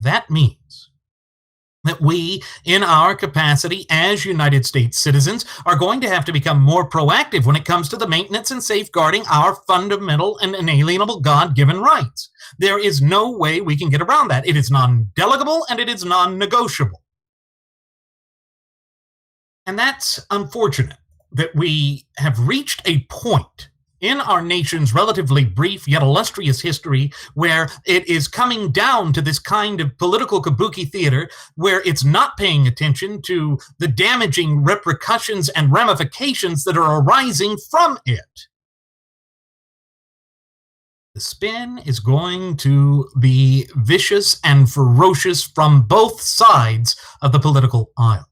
That means that we, in our capacity as United States citizens, are going to have to become more proactive when it comes to the maintenance and safeguarding our fundamental and inalienable God-given rights. There is no way we can get around that. It is non-delegable and it is non-negotiable. And that's unfortunate, that we have reached a point in our nation's relatively brief yet illustrious history where it is coming down to this kind of political kabuki theater where it's not paying attention to the damaging repercussions and ramifications that are arising from it. The spin is going to be vicious and ferocious from both sides of the political aisle.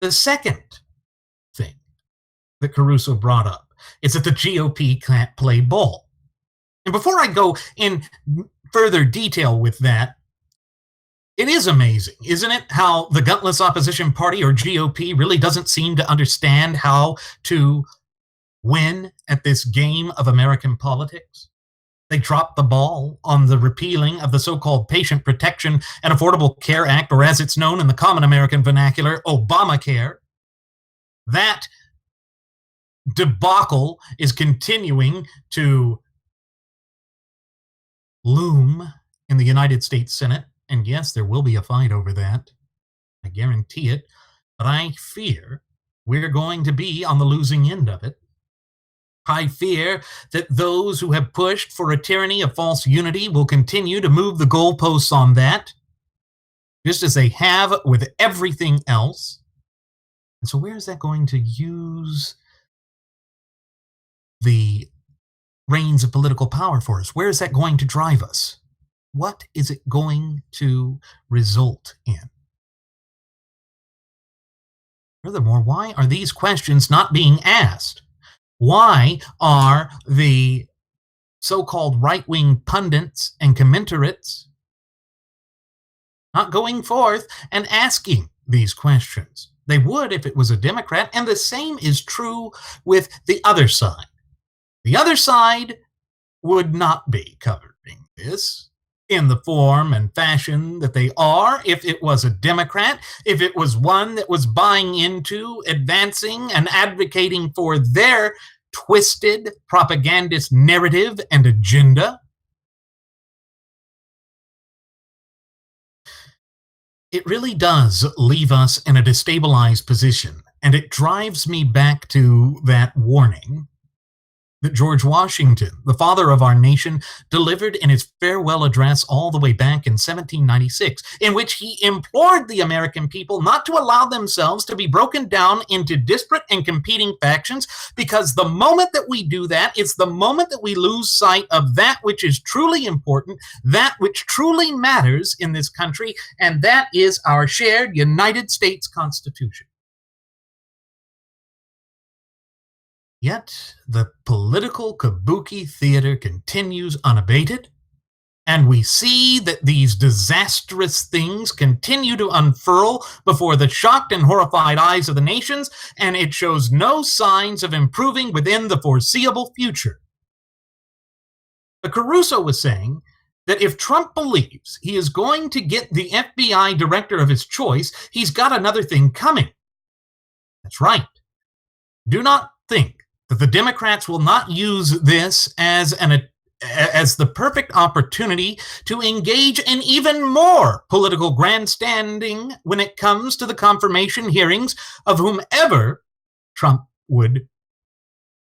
The second thing that Caruso brought up is that the GOP can't play ball. And before I go in further detail with that, it is amazing, isn't it, how the gutless opposition party, or GOP, really doesn't seem to understand how to win at this game of American politics. They dropped the ball on the repealing of the so-called Patient Protection and Affordable Care Act, or as it's known in the common American vernacular, Obamacare. That debacle is continuing to loom in the United States Senate. And yes, there will be a fight over that. I guarantee it. But I fear we're going to be on the losing end of it. I fear that those who have pushed for a tyranny of false unity will continue to move the goalposts on that, just as they have with everything else. And so where is that going to use the reins of political power for us? Where is that going to drive us? What is it going to result in? Furthermore, why are these questions not being asked? Why are the so-called right-wing pundits and commentaries not going forth and asking these questions? They would if it was a Democrat, and the same is true with the other side. The other side would not be covering this in the form and fashion that they are if it was a Democrat, if it was one that was buying into, advancing, and advocating for their twisted propagandist narrative and agenda. It really does leave us in a destabilized position, and it drives me back to that warning that George Washington, the father of our nation, delivered in his farewell address all the way back in 1796, in which he implored the American people not to allow themselves to be broken down into disparate and competing factions, because the moment that we do that, it's the moment that we lose sight of that which is truly important, that which truly matters in this country, and that is our shared United States Constitution. Yet the political kabuki theater continues unabated, and we see that these disastrous things continue to unfurl before the shocked and horrified eyes of the nations, and it shows no signs of improving within the foreseeable future. But Caruso was saying that if Trump believes he is going to get the FBI director of his choice, he's got another thing coming. That's right. Do not think that the Democrats will not use this as the perfect opportunity to engage in even more political grandstanding when it comes to the confirmation hearings of whomever Trump would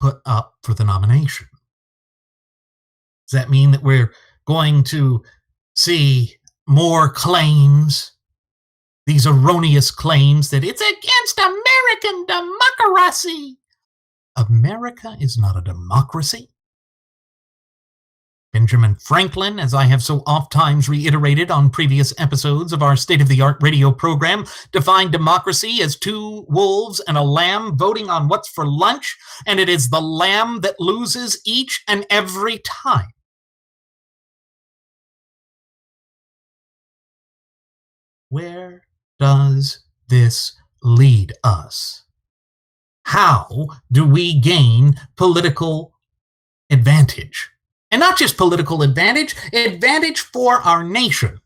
put up for the nomination. Does that mean that we're going to see more claims, these erroneous claims that it's against American democracy? America is not a democracy. Benjamin Franklin, as I have so oft-times reiterated on previous episodes of our state-of-the-art radio program, defined democracy as two wolves and a lamb voting on what's for lunch, and it is the lamb that loses each and every time. Where does this lead us? How do we gain political advantage? And not just political advantage, advantage for our nation.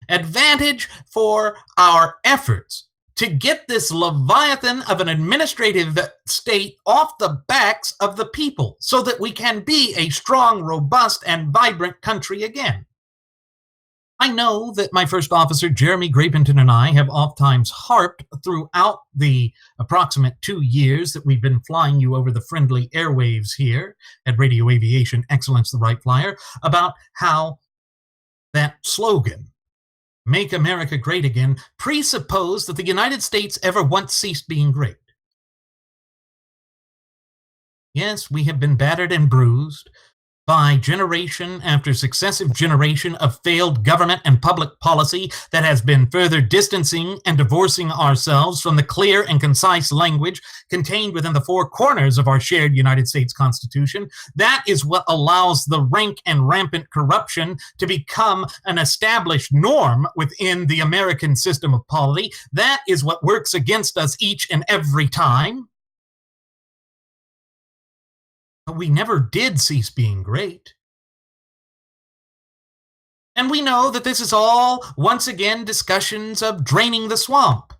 Advantage for our efforts to get this leviathan of an administrative state off the backs of the people so that we can be a strong, robust, and vibrant country again. I know that my first officer, Jeremy Grapenton, and I have oftentimes harped throughout the approximate 2 years that we've been flying you over the friendly airwaves here at Radio Aviation Excellence, the Wright Flyer, about how that slogan, Make America Great Again, presupposed that the United States ever once ceased being great. Yes, we have been battered and bruised by generation after successive generation of failed government and public policy that has been further distancing and divorcing ourselves from the clear and concise language contained within the four corners of our shared United States Constitution. That is what allows the rank and rampant corruption to become an established norm within the American system of polity. That is what works against us each and every time. But we never did cease being great. And we know that this is all, once again, discussions of draining the swamp.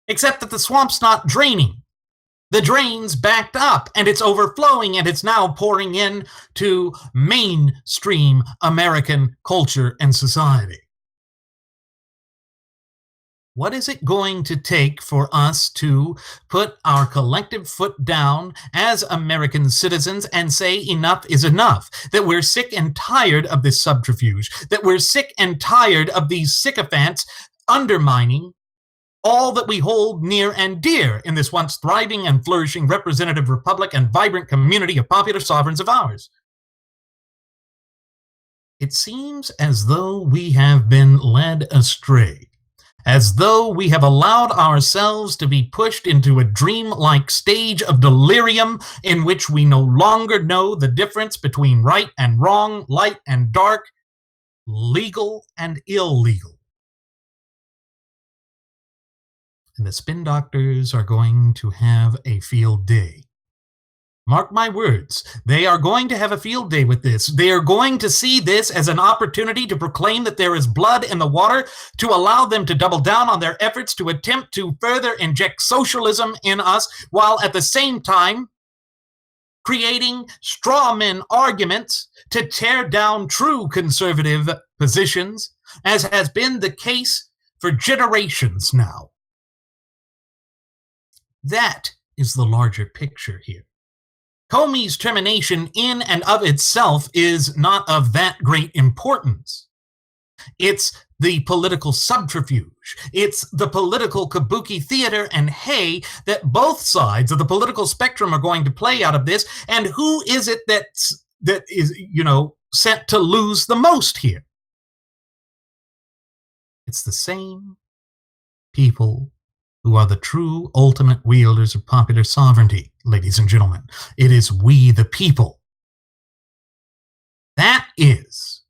Except that the swamp's not draining. The drain's backed up, and it's overflowing, and it's now pouring in to mainstream American culture and society. What is it going to take for us to put our collective foot down as American citizens and say enough is enough? That we're sick and tired of this subterfuge, that we're sick and tired of these sycophants undermining all that we hold near and dear in this once thriving and flourishing representative republic and vibrant community of popular sovereigns of ours. It seems as though we have been led astray, as though we have allowed ourselves to be pushed into a dream-like stage of delirium in which we no longer know the difference between right and wrong, light and dark, legal and illegal. And the spin doctors are going to have a field day. Mark my words, they are going to have a field day with this. They are going to see this as an opportunity to proclaim that there is blood in the water, to allow them to double down on their efforts to attempt to further inject socialism in us, while at the same time creating straw man arguments to tear down true conservative positions, as has been the case for generations now. That is the larger picture here. Comey's termination in and of itself is not of that great importance. It's the political subterfuge. It's the political kabuki theater and hay that both sides of the political spectrum are going to play out of this. And who is it that is, set to lose the most here? It's the same people who are the true ultimate wielders of popular sovereignty, ladies and gentlemen. It is we the people. That is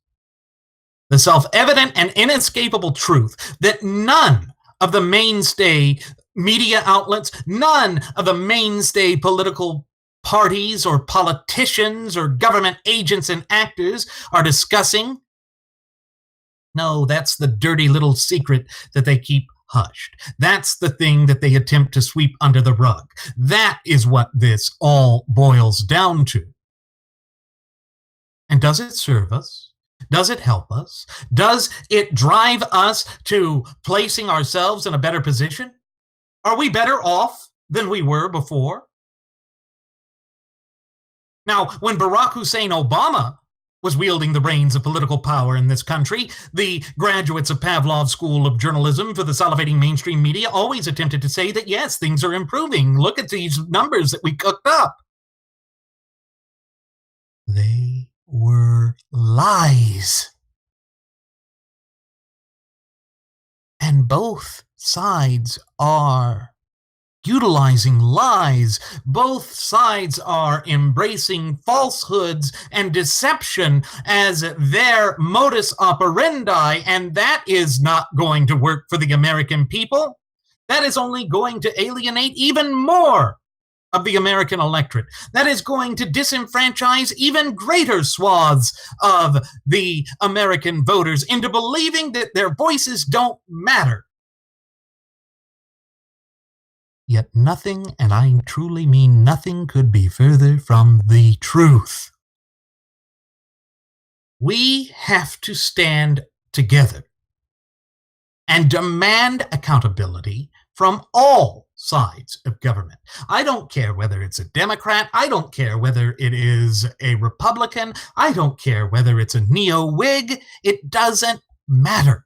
the self-evident and inescapable truth that none of the mainstay media outlets, none of the mainstay political parties or politicians or government agents and actors are discussing. No, that's the dirty little secret that they keep hushed. That's the thing that they attempt to sweep under the rug. That is what this all boils down to. And does it serve us? Does it help us? Does it drive us to placing ourselves in a better position? Are we better off than we were before? Now, when Barack Hussein Obama was wielding the reins of political power in this country, the graduates of Pavlov's School of Journalism for the salivating mainstream media always attempted to say that, yes, things are improving. Look at these numbers that we cooked up. They were lies. And both sides are utilizing lies. Both sides are embracing falsehoods and deception as their modus operandi, and that is not going to work for the American people. That is only going to alienate even more of the American electorate. That is going to disenfranchise even greater swaths of the American voters into believing that their voices don't matter. Yet nothing, and I truly mean nothing, could be further from the truth. We have to stand together and demand accountability from all sides of government. I don't care whether it's a Democrat. I don't care whether it is a Republican. I don't care whether it's a neo-Whig. It doesn't matter.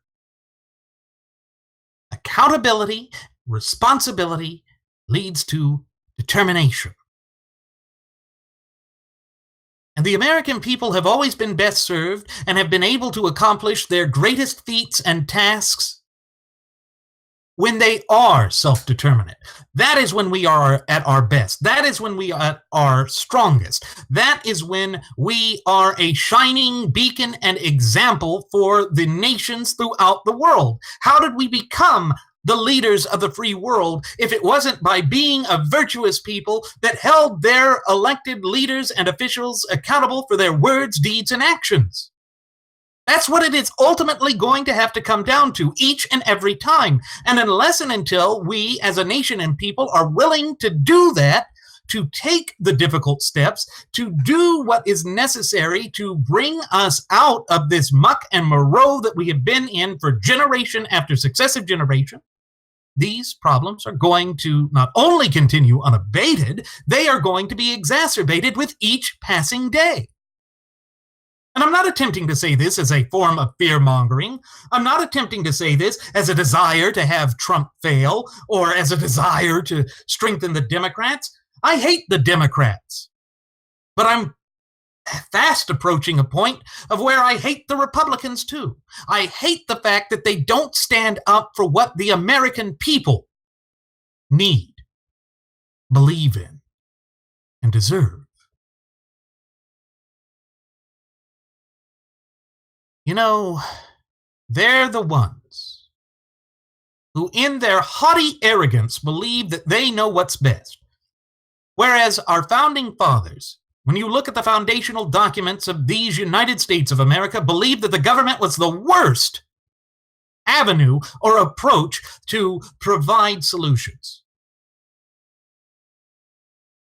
Accountability, responsibility leads to determination. And the American people have always been best served and have been able to accomplish their greatest feats and tasks when they are self-determinate. That is when we are at our best. That is when we are at our strongest. That is when we are a shining beacon and example for the nations throughout the world. How did we become the leaders of the free world if it wasn't by being a virtuous people that held their elected leaders and officials accountable for their words, deeds, and actions? That's what it is ultimately going to have to come down to each and every time. And unless and until we as a nation and people are willing to do that, to take the difficult steps, to do what is necessary to bring us out of this muck and moreau that we have been in for generation after successive generation, these problems are going to not only continue unabated, they are going to be exacerbated with each passing day. And I'm not attempting to say this as a form of fear-mongering. I'm not attempting to say this as a desire to have Trump fail or as a desire to strengthen the Democrats. I hate the Democrats. But I'm fast approaching a point of where I hate the Republicans too. I hate the fact that they don't stand up for what the American people need, believe in, and deserve. You know, they're the ones who, in their haughty arrogance, believe that they know what's best. Whereas our founding fathers, when you look at the foundational documents of these United States of America, believed that the government was the worst avenue or approach to provide solutions.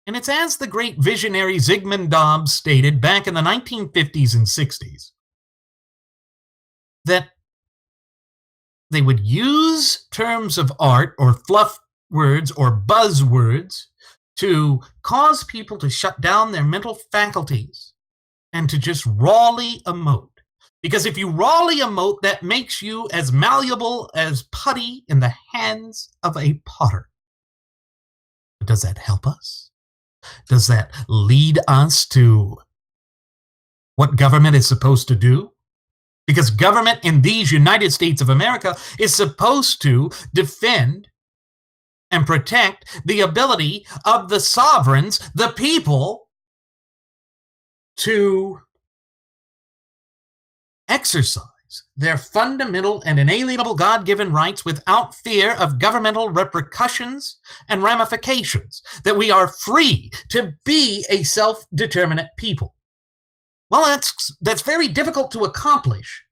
And it's as the great visionary Zygmunt Dobbs stated back in the 1950s and 60s, that they would use terms of art or fluff words or buzzwords to cause people to shut down their mental faculties and to just rawly emote. Because if you rawly emote, that makes you as malleable as putty in the hands of a potter. But does that help us? Does that lead us to what government is supposed to do? Because government in these United States of America is supposed to defend and protect the ability of the sovereigns, the people, to exercise their fundamental and inalienable God-given rights without fear of governmental repercussions and ramifications, that we are free to be a self-determinate people. Well, that's very difficult to accomplish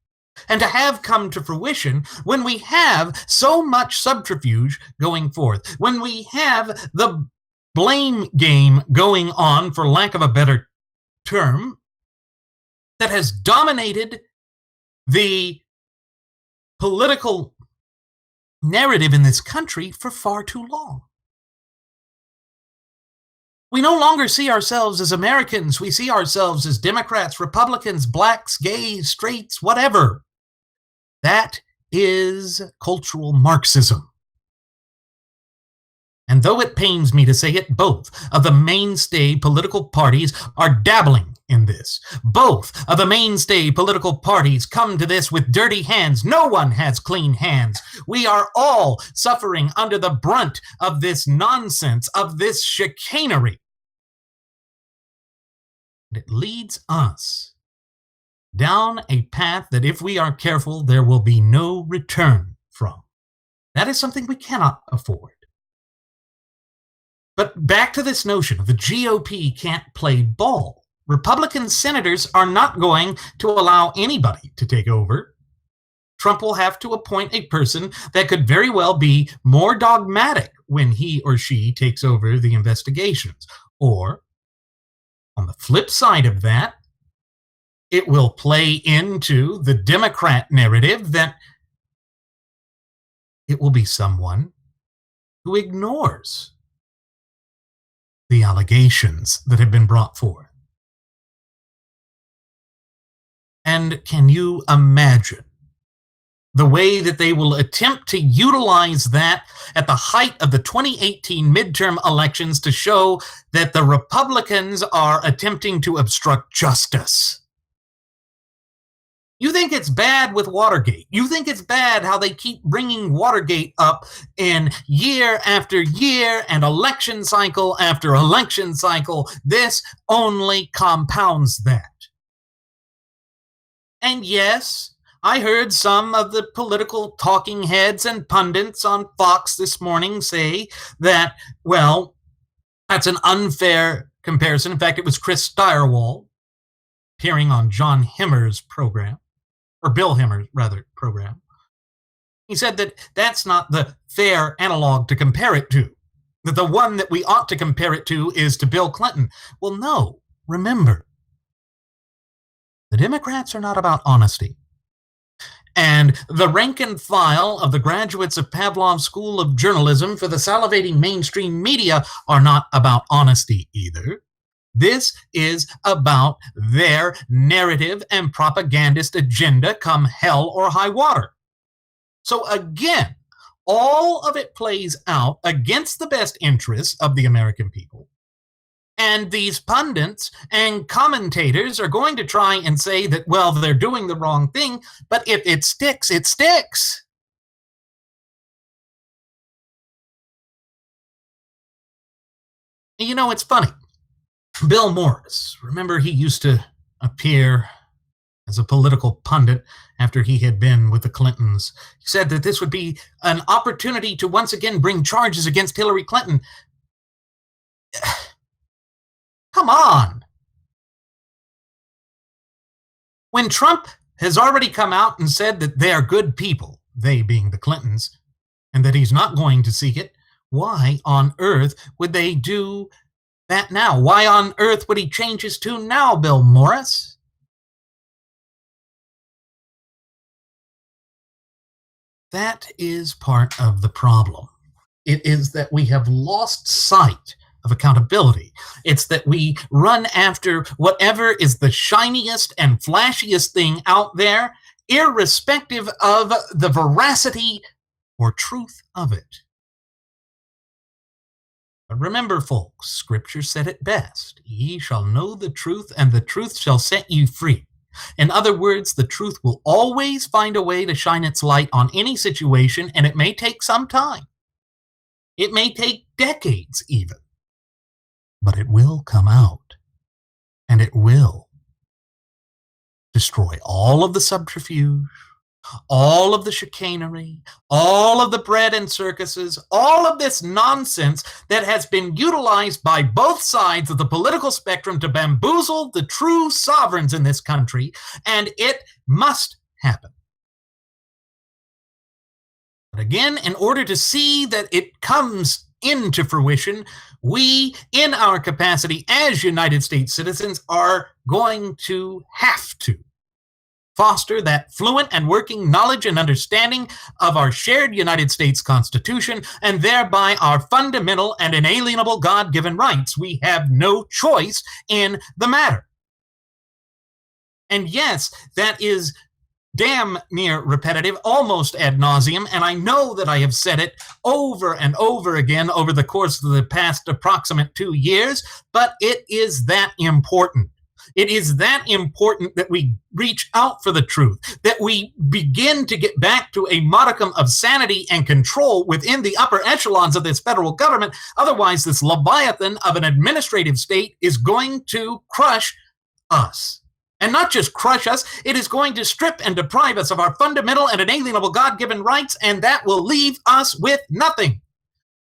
and to have come to fruition when we have so much subterfuge going forth, when we have the blame game going on, for lack of a better term, that has dominated the political narrative in this country for far too long. We no longer see ourselves as Americans. We see ourselves as Democrats, Republicans, blacks, gays, straights, whatever. That is cultural Marxism. And though it pains me to say it, both of the mainstay political parties are dabbling in this. Both of the mainstay political parties come to this with dirty hands. No one has clean hands. We are all suffering under the brunt of this nonsense, of this chicanery. It leads us down a path that, if we are careful, there will be no return from. That is something we cannot afford. But back to this notion of the GOP can't play ball. Republican senators are not going to allow anybody to take over. Trump will have to appoint a person that could very well be more dogmatic when he or she takes over the investigations. Or, on the flip side of that, It will play into the Democrat narrative that it will be someone who ignores the allegations that have been brought forth. And can you imagine the way that they will attempt to utilize that at the height of the 2018 midterm elections to show that the Republicans are attempting to obstruct justice? You think it's bad with Watergate. You think it's bad how they keep bringing Watergate up in year after year and election cycle after election cycle. This only compounds that. And yes, I heard some of the political talking heads and pundits on Fox this morning say that, well, that's an unfair comparison. In fact, it was Chris Stirewalt appearing on John Himmer's program, or Bill Himmer's, rather, program. He said that that's not the fair analog to compare it to, that the one that we ought to compare it to is to Bill Clinton. Well, no, remember, the Democrats are not about honesty. And the rank and file of the graduates of Pavlov's School of Journalism for the salivating mainstream media are not about honesty either. This is about their narrative and propagandist agenda come hell or high water. So again, all of it plays out against the best interests of the American people. And these pundits and commentators are going to try and say that, well, they're doing the wrong thing, but if it sticks, it sticks. You know, it's funny. Bill Morris, remember he used to appear as a political pundit after he had been with the Clintons. He said that this would be an opportunity to once again bring charges against Hillary Clinton. Come on. When Trump has already come out and said that they are good people, they being the Clintons, and that he's not going to seek it, why on earth would they do that now? Why on earth would he change his tune now, Bill Morris? That is part of the problem. It is that we have lost sight of accountability. It's that we run after whatever is the shiniest and flashiest thing out there, irrespective of the veracity or truth of it. But remember, folks, Scripture said it best. Ye shall know the truth, and the truth shall set you free. In other words, the truth will always find a way to shine its light on any situation, and it may take some time. It may take decades even. But it will come out, and it will destroy all of the subterfuge, all of the chicanery, all of the bread and circuses, all of this nonsense that has been utilized by both sides of the political spectrum to bamboozle the true sovereigns in this country, and it must happen. But again, in order to see that it comes into fruition, we, in our capacity as United States citizens, are going to have to foster that fluent and working knowledge and understanding of our shared United States Constitution, and thereby our fundamental and inalienable God-given rights. We have no choice in the matter. And yes, that is damn near repetitive, almost ad nauseum, and I know that I have said it over and over again over the course of the past approximate 2 years, but it is that important. It is that important that we reach out for the truth, that we begin to get back to a modicum of sanity and control within the upper echelons of this federal government. Otherwise, this leviathan of an administrative state is going to crush us. And not just crush us, it is going to strip and deprive us of our fundamental and inalienable God-given rights, and that will leave us with nothing.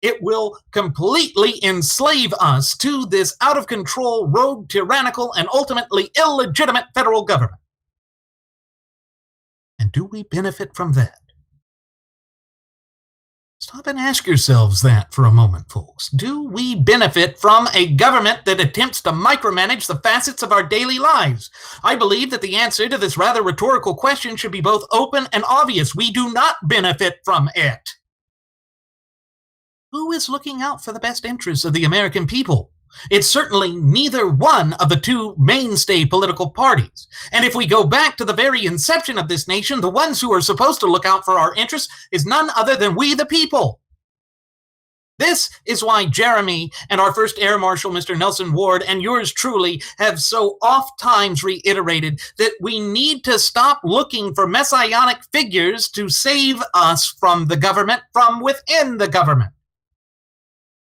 It will completely enslave us to this out-of-control, rogue, tyrannical, and ultimately illegitimate federal government. And do we benefit from that? Stop and ask yourselves that for a moment, folks. Do we benefit from a government that attempts to micromanage the facets of our daily lives? I believe that the answer to this rather rhetorical question should be both open and obvious. We do not benefit from it. Who is looking out for the best interests of the American people? It's certainly neither one of the two mainstay political parties. And if we go back to the very inception of this nation, the ones who are supposed to look out for our interests is none other than we the people. This is why Jeremy and our first Air Marshal, Mr. Nelson Ward, and yours truly have so oft times reiterated that we need to stop looking for messianic figures to save us from the government, from within the government.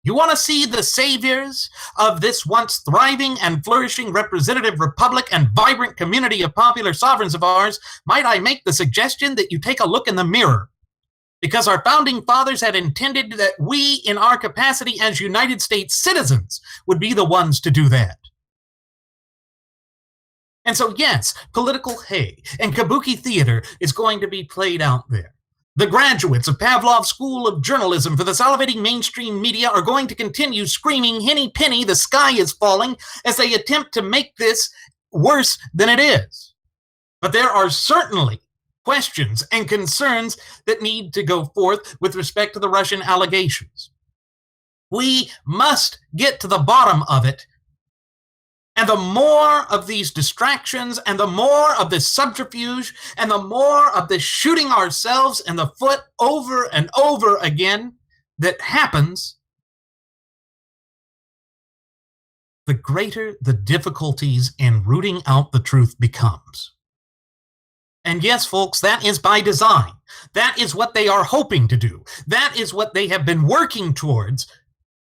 You want to see the saviors of this once thriving and flourishing representative republic and vibrant community of popular sovereigns of ours? Might I make the suggestion that you take a look in the mirror? Because our founding fathers had intended that we, in our capacity as United States citizens, would be the ones to do that. And so, yes, political hay and kabuki theater is going to be played out there. The graduates of Pavlov's School of Journalism for the salivating mainstream media are going to continue screaming, "Henny penny, the sky is falling," as they attempt to make this worse than it is. But there are certainly questions and concerns that need to go forth with respect to the Russian allegations. We must get to the bottom of it. And the more of these distractions and the more of this subterfuge and the more of this shooting ourselves in the foot over and over again that happens, the greater the difficulties in rooting out the truth becomes. And yes, folks, that is by design. That is what they are hoping to do. That is what they have been working towards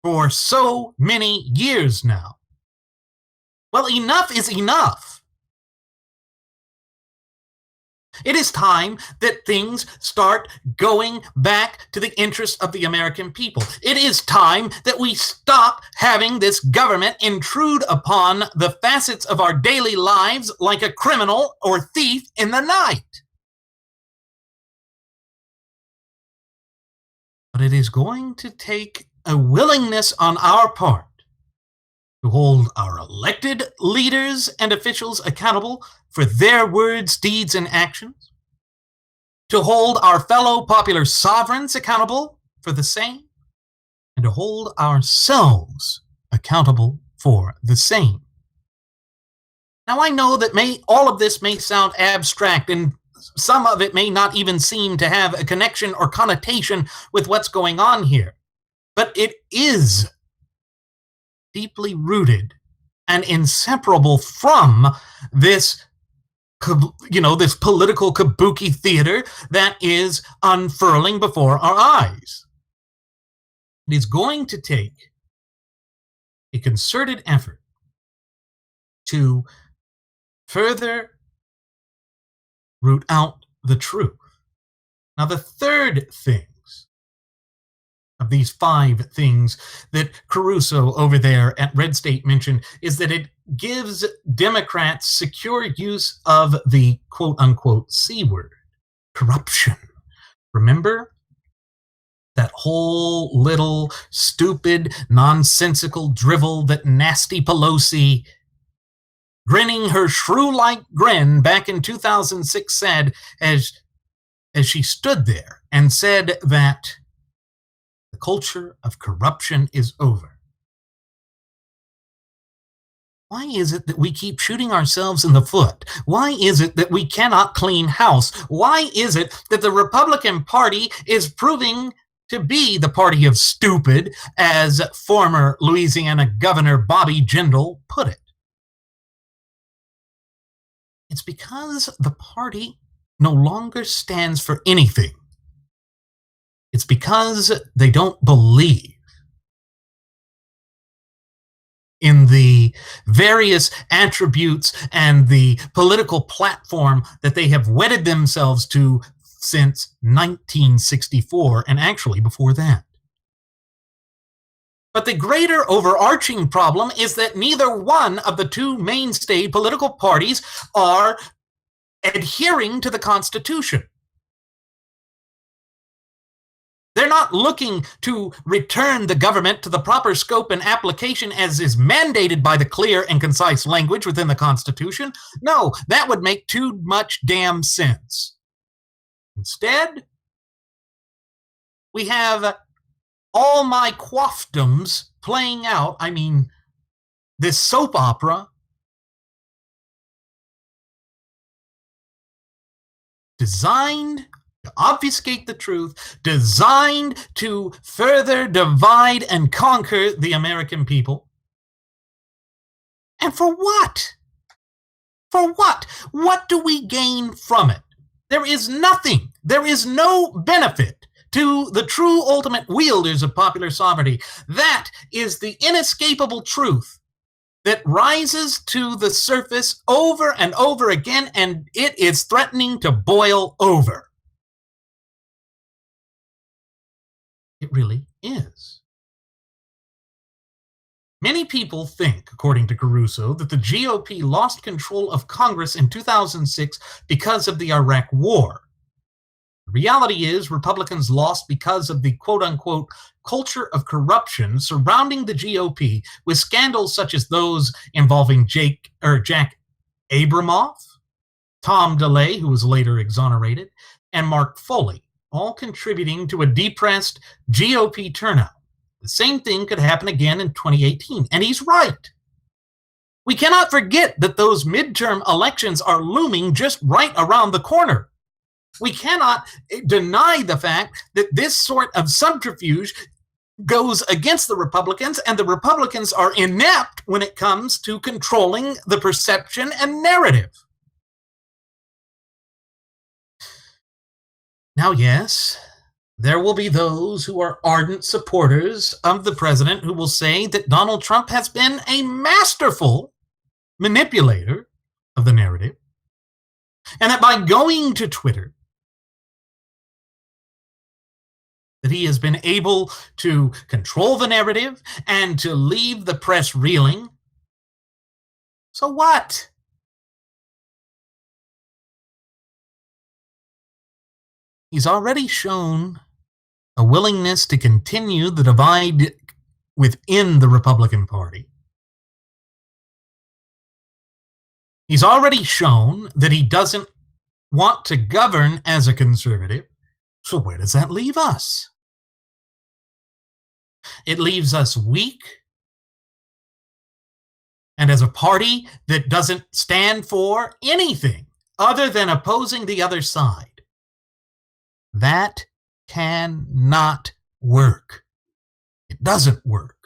for so many years now. Well, enough is enough. It is time that things start going back to the interests of the American people. It is time that we stop having this government intrude upon the facets of our daily lives like a criminal or thief in the night. But it is going to take a willingness on our part to hold our elected leaders and officials accountable for their words, deeds, and actions, to hold our fellow popular sovereigns accountable for the same, and to hold ourselves accountable for the same. Now, I know that all of this may sound abstract, and some of it may not even seem to have a connection or connotation with what's going on here, but it is deeply rooted and inseparable from this, this political kabuki theater that is unfurling before our eyes. It is going to take a concerted effort to further root out the truth. Now, the third thing of these 5 things that Caruso over there at Red State mentioned is that it gives Democrats secure use of the quote-unquote C word, corruption. Remember that whole little stupid, nonsensical drivel that nasty Pelosi, grinning her shrew-like grin back in 2006, said as she stood there and said that the culture of corruption is over. Why is it that we keep shooting ourselves in the foot? Why is it that we cannot clean house? Why is it that the Republican Party is proving to be the party of stupid, as former Louisiana Governor Bobby Jindal put it? It's because the party no longer stands for anything. It's because they don't believe in the various attributes and the political platform that they have wedded themselves to since 1964, and actually before that. But the greater overarching problem is that neither one of the two mainstay political parties are adhering to the Constitution. They're not looking to return the government to the proper scope and application as is mandated by the clear and concise language within the Constitution. No, that would make too much damn sense. Instead, we have all my quaffdoms playing out. I mean, this soap opera designed to obfuscate the truth, designed to further divide and conquer the American people. And for what? For what? What do we gain from it? There is nothing. There is no benefit to the true ultimate wielders of popular sovereignty. That is the inescapable truth that rises to the surface over and over again, and it is threatening to boil over. It really is. Many people think, according to Caruso, that the GOP lost control of Congress in 2006 because of the Iraq War. The reality is, Republicans lost because of the quote-unquote culture of corruption surrounding the GOP, with scandals such as those involving Jack Abramoff, Tom DeLay, who was later exonerated, and Mark Foley, all contributing to a depressed GOP turnout. The same thing could happen again in 2018, and he's right. We cannot forget that those midterm elections are looming just right around the corner. We cannot deny the fact that this sort of subterfuge goes against the Republicans, and the Republicans are inept when it comes to controlling the perception and narrative. Now, yes, there will be those who are ardent supporters of the president who will say that Donald Trump has been a masterful manipulator of the narrative, and that by going to Twitter, that he has been able to control the narrative and to leave the press reeling. So what? He's already shown a willingness to continue the divide within the Republican Party. He's already shown that he doesn't want to govern as a conservative. So where does that leave us? It leaves us weak, and as a party that doesn't stand for anything other than opposing the other side. That cannot work. It doesn't work.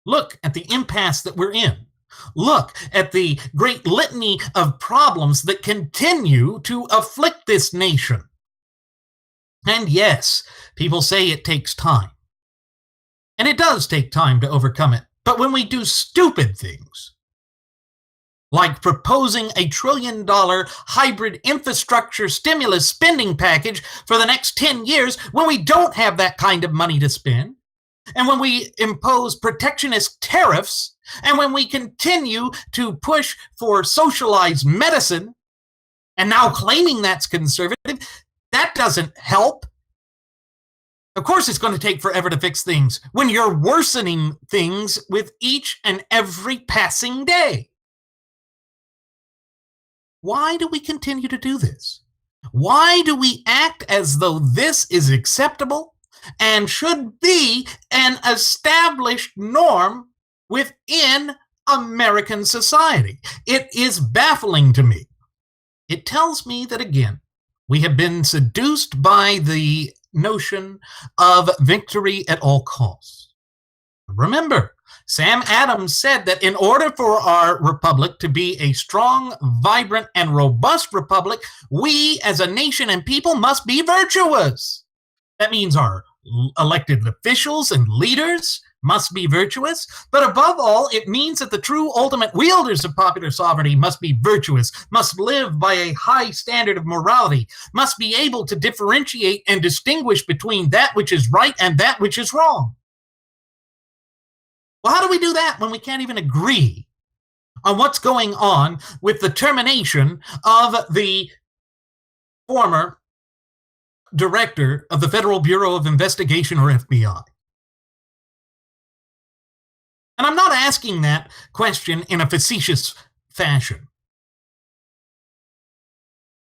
Look at the impasse that we're in. Look at the great litany of problems that continue to afflict this nation. And yes, people say it takes time. And it does take time to overcome it. But when we do stupid things, like proposing a $1 trillion hybrid infrastructure stimulus spending package for the next 10 years, when we don't have that kind of money to spend, and when we impose protectionist tariffs, and when we continue to push for socialized medicine, and now claiming that's conservative, that doesn't help. Of course, it's going to take forever to fix things when you're worsening things with each and every passing day. Why do we continue to do this? Why do we act as though this is acceptable and should be an established norm within American society? It is baffling to me. It tells me that, again, we have been seduced by the notion of victory at all costs. Remember, Sam Adams said that in order for our republic to be a strong, vibrant, and robust republic, we as a nation and people must be virtuous. That means our elected officials and leaders must be virtuous, but above all, it means that the true ultimate wielders of popular sovereignty must be virtuous, must live by a high standard of morality, must be able to differentiate and distinguish between that which is right and that which is wrong. Well, how do we do that when we can't even agree on what's going on with the termination of the former director of the Federal Bureau of Investigation, or FBI? And I'm not asking that question in a facetious fashion.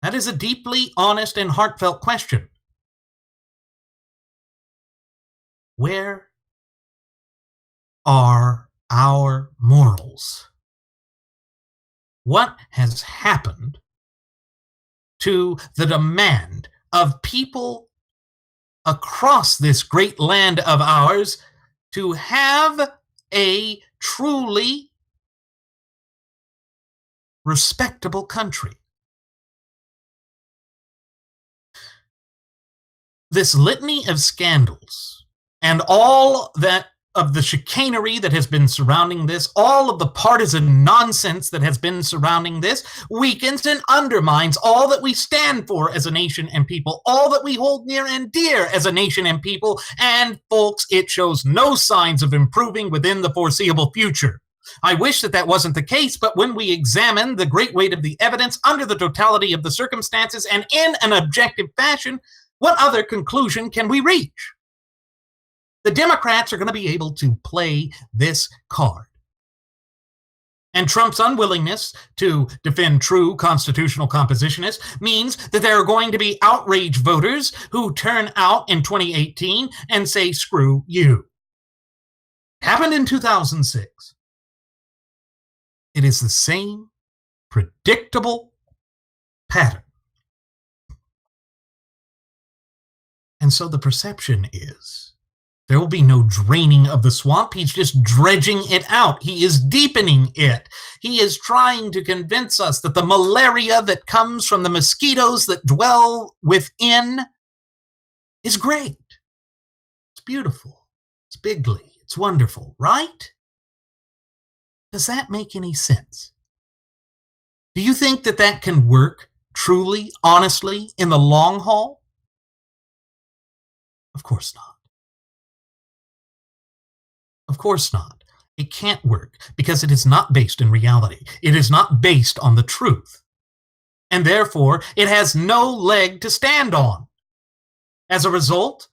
That is a deeply honest and heartfelt question. Where are our morals? What has happened to the demand of people across this great land of ours to have a truly respectable country? This litany of scandals and all that of the chicanery that has been surrounding this, all of the partisan nonsense that has been surrounding this, weakens and undermines all that we stand for as a nation and people, all that we hold near and dear as a nation and people. And folks, it shows no signs of improving within the foreseeable future. I wish that that wasn't the case, but when we examine the great weight of the evidence under the totality of the circumstances and in an objective fashion, what other conclusion can we reach? The Democrats are going to be able to play this card. And Trump's unwillingness to defend true constitutional compositionists means that there are going to be outraged voters who turn out in 2018 and say, screw you. Happened in 2006. It is the same predictable pattern. And so the perception is there will be no draining of the swamp. He's just dredging it out. He is deepening it. He is trying to convince us that the malaria that comes from the mosquitoes that dwell within is great. It's beautiful. It's bigly. It's wonderful, right? Does that make any sense? Do you think that that can work truly, honestly, in the long haul? Of course not. Of course not. It can't work because it is not based in reality. It is not based on the truth. And therefore, it has no leg to stand on. As a result,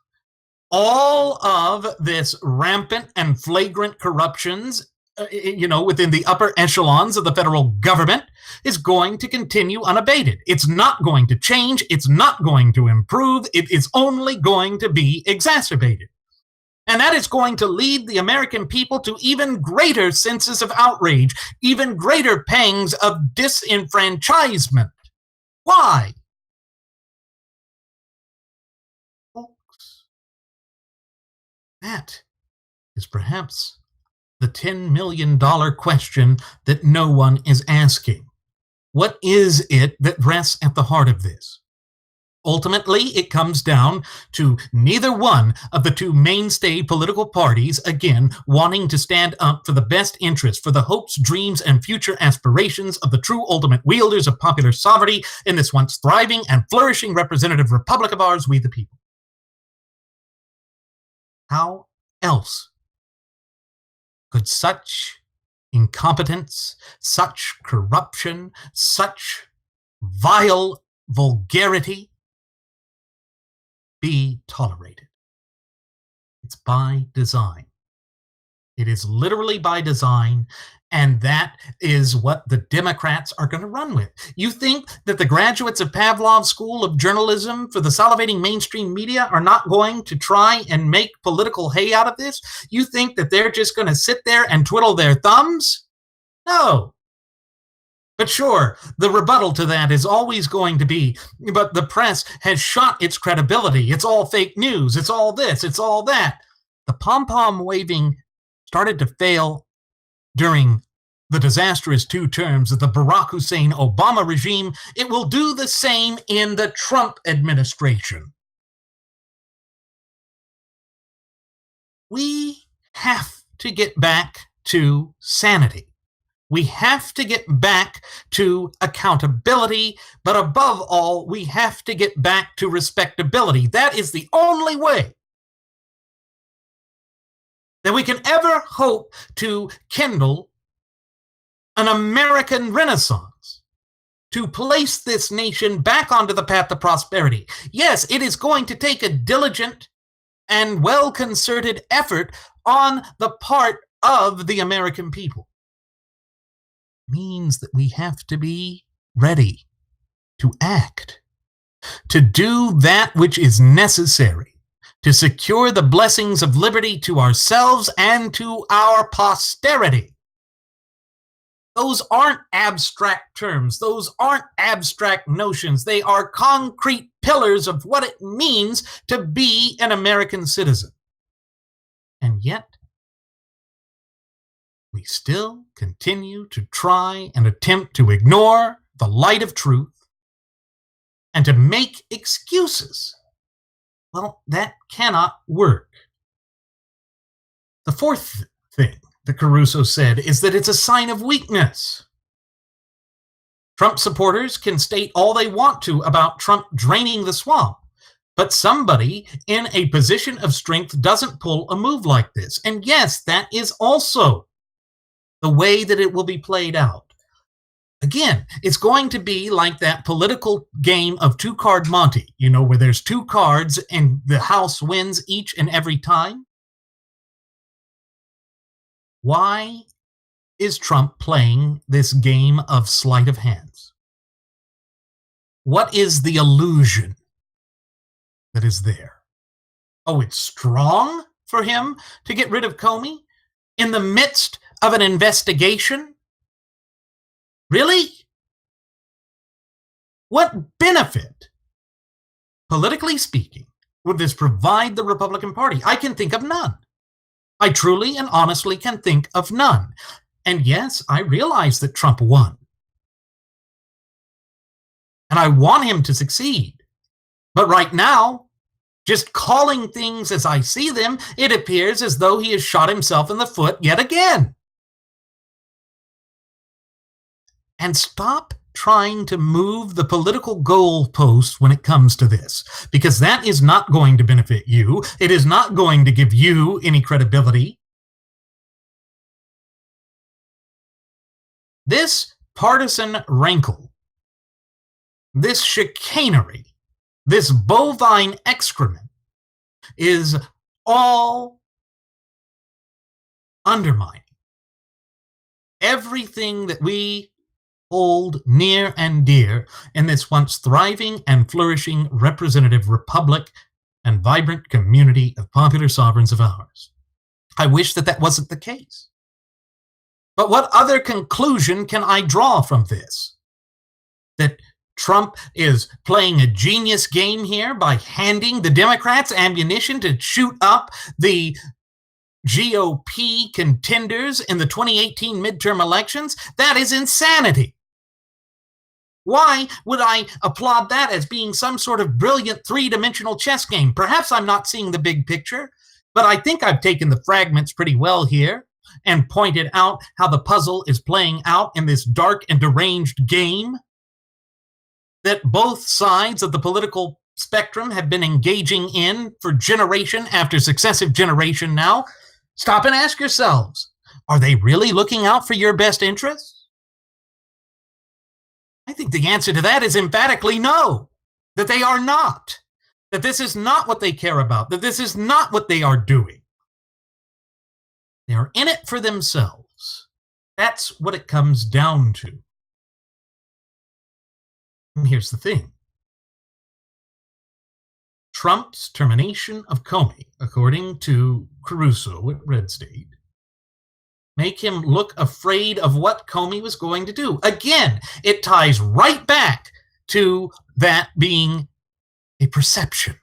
all of this rampant and flagrant corruptions, within the upper echelons of the federal government is going to continue unabated. It's not going to change. It's not going to improve. It is only going to be exacerbated. And that is going to lead the American people to even greater senses of outrage, even greater pangs of disenfranchisement. Why? Folks, that is perhaps the $10 million question that no one is asking. What is it that rests at the heart of this? Ultimately, it comes down to neither one of the two mainstay political parties, again, wanting to stand up for the best interest, for the hopes, dreams, and future aspirations of the true ultimate wielders of popular sovereignty in this once thriving and flourishing representative republic of ours, we the people. How else could such incompetence, such corruption, such vile vulgarity be tolerated? It's by design. It is literally by design, and that is what the Democrats are going to run with. You think that the graduates of Pavlov's School of Journalism for the salivating mainstream media are not going to try and make political hay out of this? You think that they're just going to sit there and twiddle their thumbs? No. But sure, the rebuttal to that is always going to be, but the press has shot its credibility. It's all fake news. It's all this. It's all that. The pom-pom waving started to fail during the disastrous 2 terms of the Barack Hussein Obama regime. It will do the same in the Trump administration. We have to get back to sanity. We have to get back to accountability, but above all, we have to get back to respectability. That is the only way that we can ever hope to kindle an American Renaissance, to place this nation back onto the path of prosperity. Yes, it is going to take a diligent and well-concerted effort on the part of the American people. It means that we have to be ready to act, to do that which is necessary to secure the blessings of liberty to ourselves and to our posterity. Those aren't abstract terms. Those aren't abstract notions. They are concrete pillars of what it means to be an American citizen. And yet, we still continue to try and attempt to ignore the light of truth and to make excuses. Well, that cannot work. The fourth thing that Caruso said is that it's a sign of weakness. Trump supporters can state all they want to about Trump draining the swamp, but somebody in a position of strength doesn't pull a move like this. And yes, that is also the way that it will be played out. Again, it's going to be like that political game of two-card Monte, where there's two cards and the house wins each and every time. Why is Trump playing this game of sleight of hands? What is the illusion that is there? Oh, it's strong for him to get rid of Comey in the midst of an investigation? Really? What benefit, politically speaking, would this provide the Republican Party? I can think of none. I truly and honestly can think of none. And yes, I realize that Trump won. And I want him to succeed. But right now, just calling things as I see them, it appears as though he has shot himself in the foot yet again. And stop trying to move the political goalposts when it comes to this, because that is not going to benefit you. It is not going to give you any credibility. This partisan rankle, this chicanery, this bovine excrement is all undermining everything that we hold near and dear in this once thriving and flourishing representative republic and vibrant community of popular sovereigns of ours. I wish that wasn't the case. But what other conclusion can I draw from this? That Trump is playing a genius game here by handing the Democrats ammunition to shoot up the GOP contenders in the 2018 midterm elections? That is insanity. Why would I applaud that as being some sort of brilliant three-dimensional chess game? Perhaps I'm not seeing the big picture, but I think I've taken the fragments pretty well here and pointed out how the puzzle is playing out in this dark and deranged game that both sides of the political spectrum have been engaging in for generation after successive generation now. Stop and ask yourselves, are they really looking out for your best interests? I think the answer to that is emphatically no, that they are not, that this is not what they care about, that this is not what they are doing. They are in it for themselves. That's what it comes down to. And here's the thing. Trump's termination of Comey, according to Caruso at Red State, make him look afraid of what Comey was going to do. Again, it ties right back to that being a perception.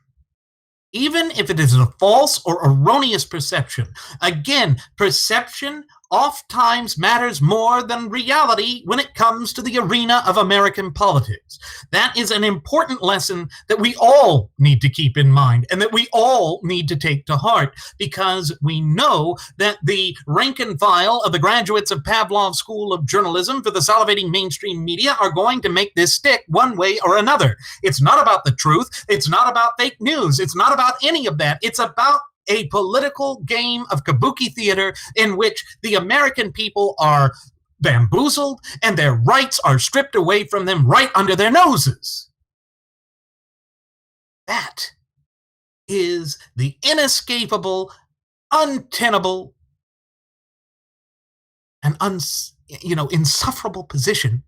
Even if it is a false or erroneous perception. Again, perception oftentimes matters more than reality when it comes to the arena of American politics. That is an important lesson that we all need to keep in mind and that we all need to take to heart, because we know that the rank and file of the graduates of Pavlov School of Journalism for the salivating mainstream media are going to make this stick one way or another. It's not about the truth. It's not about fake news. It's not about any of that. It's about a political game of kabuki theater in which the American people are bamboozled and their rights are stripped away from them right under their noses. That is the inescapable, untenable, and insufferable position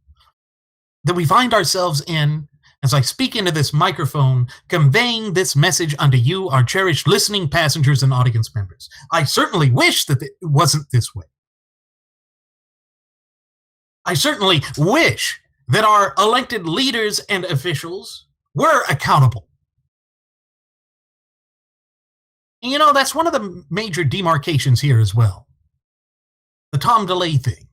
that we find ourselves in as I speak into this microphone, conveying this message unto you, our cherished listening passengers and audience members. I certainly wish that it wasn't this way. I certainly wish that our elected leaders and officials were accountable. And that's one of the major demarcations here as well. The Tom DeLay thing.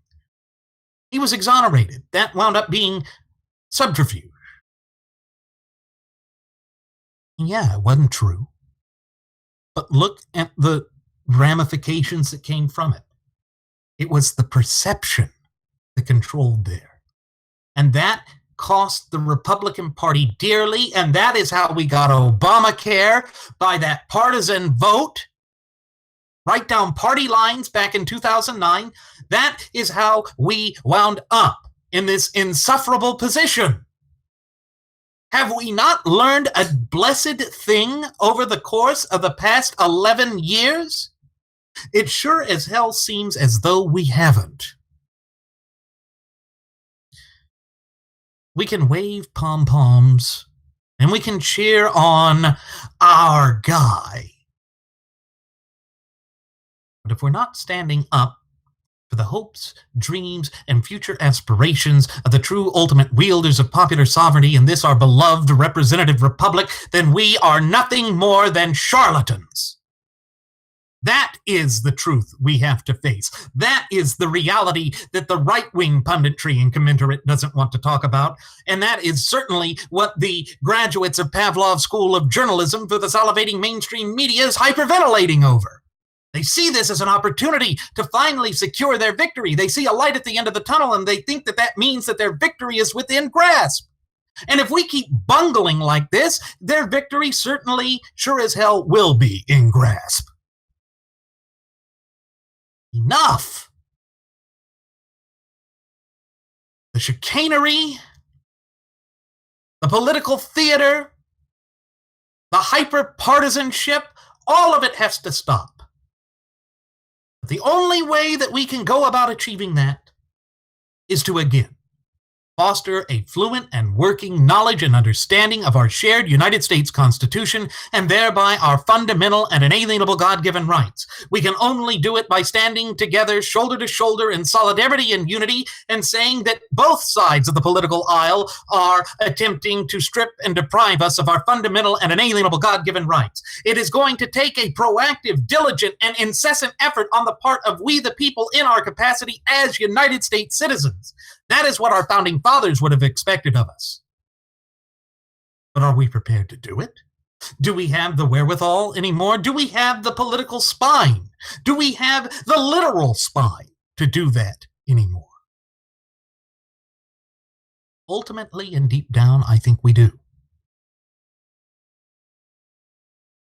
He was exonerated. That wound up being subterfuge. Yeah, it wasn't true. But look at the ramifications that came from it. It was the perception that controlled there. And that cost the Republican Party dearly, and that is how we got Obamacare, by that partisan vote, right down party lines back in 2009. That is how we wound up in this insufferable position. Have we not learned a blessed thing over the course of the past 11 years? It sure as hell seems as though we haven't. We can wave pom-poms, and we can cheer on our guy. But if we're not standing up for the hopes, dreams, and future aspirations of the true ultimate wielders of popular sovereignty in this our beloved representative republic, then we are nothing more than charlatans. That is the truth we have to face. That is the reality that the right-wing punditry and commensurate doesn't want to talk about. And that is certainly what the graduates of Pavlov's School of Journalism for the salivating mainstream media is hyperventilating over. They see this as an opportunity to finally secure their victory. They see a light at the end of the tunnel, and they think that that means that their victory is within grasp. And if we keep bungling like this, their victory certainly, sure as hell, will be in grasp. Enough. The chicanery, the political theater, the hyper-partisanship, all of it has to stop. But the only way that we can go about achieving that is to, again, foster a fluent and working knowledge and understanding of our shared United States Constitution and thereby our fundamental and inalienable God-given rights. We can only do it by standing together shoulder to shoulder in solidarity and unity and saying that both sides of the political aisle are attempting to strip and deprive us of our fundamental and inalienable God-given rights. It is going to take a proactive, diligent, and incessant effort on the part of we the people in our capacity as United States citizens. That is what our founding fathers would have expected of us. But are we prepared to do it? Do we have the wherewithal anymore? Do we have the political spine? Do we have the literal spine to do that anymore? Ultimately and deep down, I think we do.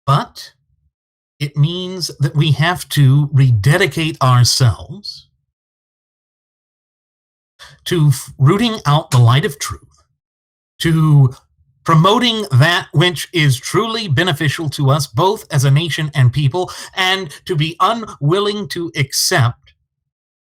But it means that we have to rededicate ourselves to rooting out the light of truth, to promoting that which is truly beneficial to us, both as a nation and people, and to be unwilling to accept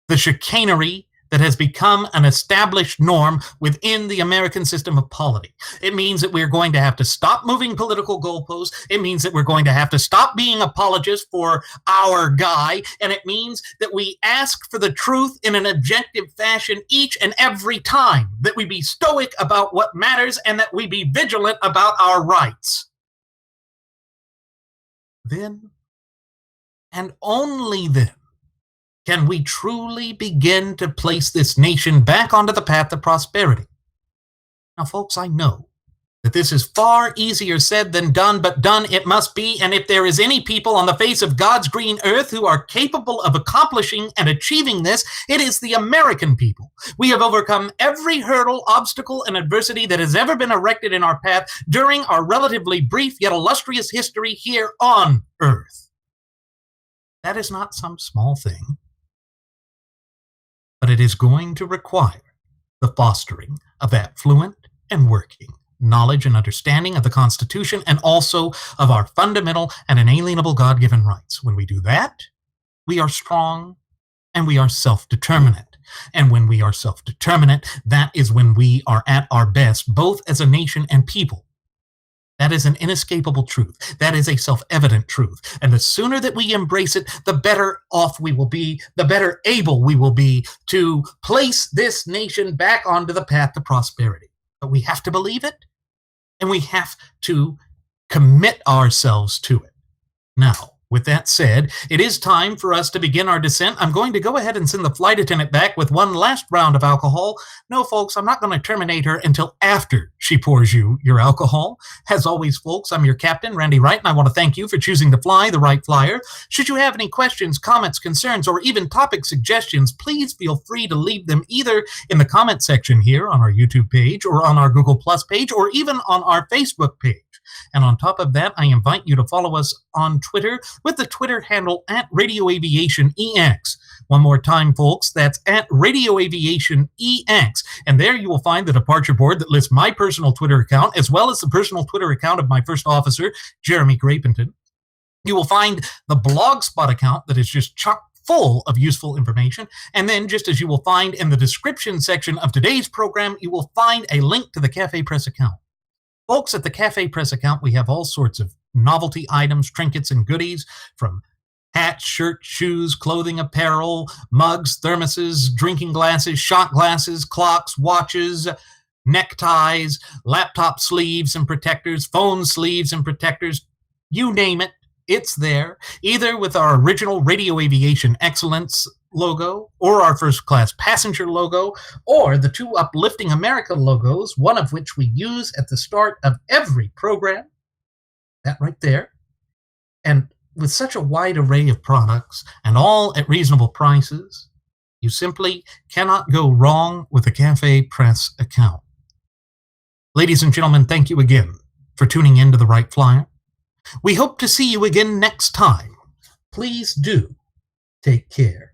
the chicanery that has become an established norm within the American system of polity. It means that we're going to have to stop moving political goalposts. It means that we're going to have to stop being apologists for our guy. And it means that we ask for the truth in an objective fashion each and every time, that we be stoic about what matters and that we be vigilant about our rights. Then, and only then, can we truly begin to place this nation back onto the path of prosperity? Now, folks, I know that this is far easier said than done, but done it must be. And if there is any people on the face of God's green earth who are capable of accomplishing and achieving this, it is the American people. We have overcome every hurdle, obstacle, and adversity that has ever been erected in our path during our relatively brief yet illustrious history here on earth. That is not some small thing. but it is going to require the fostering of affluent and working knowledge and understanding of the Constitution and also of our fundamental and inalienable God-given rights. When we do that, we are strong and we are self-determinate. And when we are self-determinate, that is when we are at our best, both as a nation and people. That is an inescapable truth. That is a self-evident truth. And the sooner that we embrace it, the better off we will be, the better able we will be to place this nation back onto the path to prosperity. But we have to believe it, and we have to commit ourselves to it. Now, with that said, it is time for us to begin our descent. I'm going to go ahead and send the flight attendant back with one last round of alcohol. No, folks, I'm not going to terminate her until after she pours you your alcohol. As always, folks, I'm your captain, Randy Wright, and I want to thank you for choosing to fly the Wright Flyer. Should you have any questions, comments, concerns, or even topic suggestions, please feel free to leave them either in the comment section here on our YouTube page or on our Google Plus page or even on our Facebook page. And on top of that, I invite you to follow us on Twitter with the Twitter handle @RadioAviationEX. One more time, folks, that's @RadioAviationEX. And there you will find the departure board that lists my personal Twitter account as well as the personal Twitter account of my first officer, Jeremy Grapenton. You will find the Blogspot account that is just chock full of useful information. And then, just as you will find in the description section of today's program, you will find a link to the Cafe Press account. Folks, at the Cafe Press account, we have all sorts of novelty items, trinkets, and goodies, from hats, shirts, shoes, clothing, apparel, mugs, thermoses, drinking glasses, shot glasses, clocks, watches, neckties, laptop sleeves and protectors, phone sleeves and protectors, you name it, it's there, either with our original Radio Aviation Excellence logo or our first class passenger logo or the two Uplifting America logos, one of which we use at the start of every program. That right there. And with such a wide array of products and all at reasonable prices, you simply cannot go wrong with the Cafe Press account. Ladies and gentlemen, thank you again for tuning in to the Wright Flyer. We hope to see you again next time. Please do take care.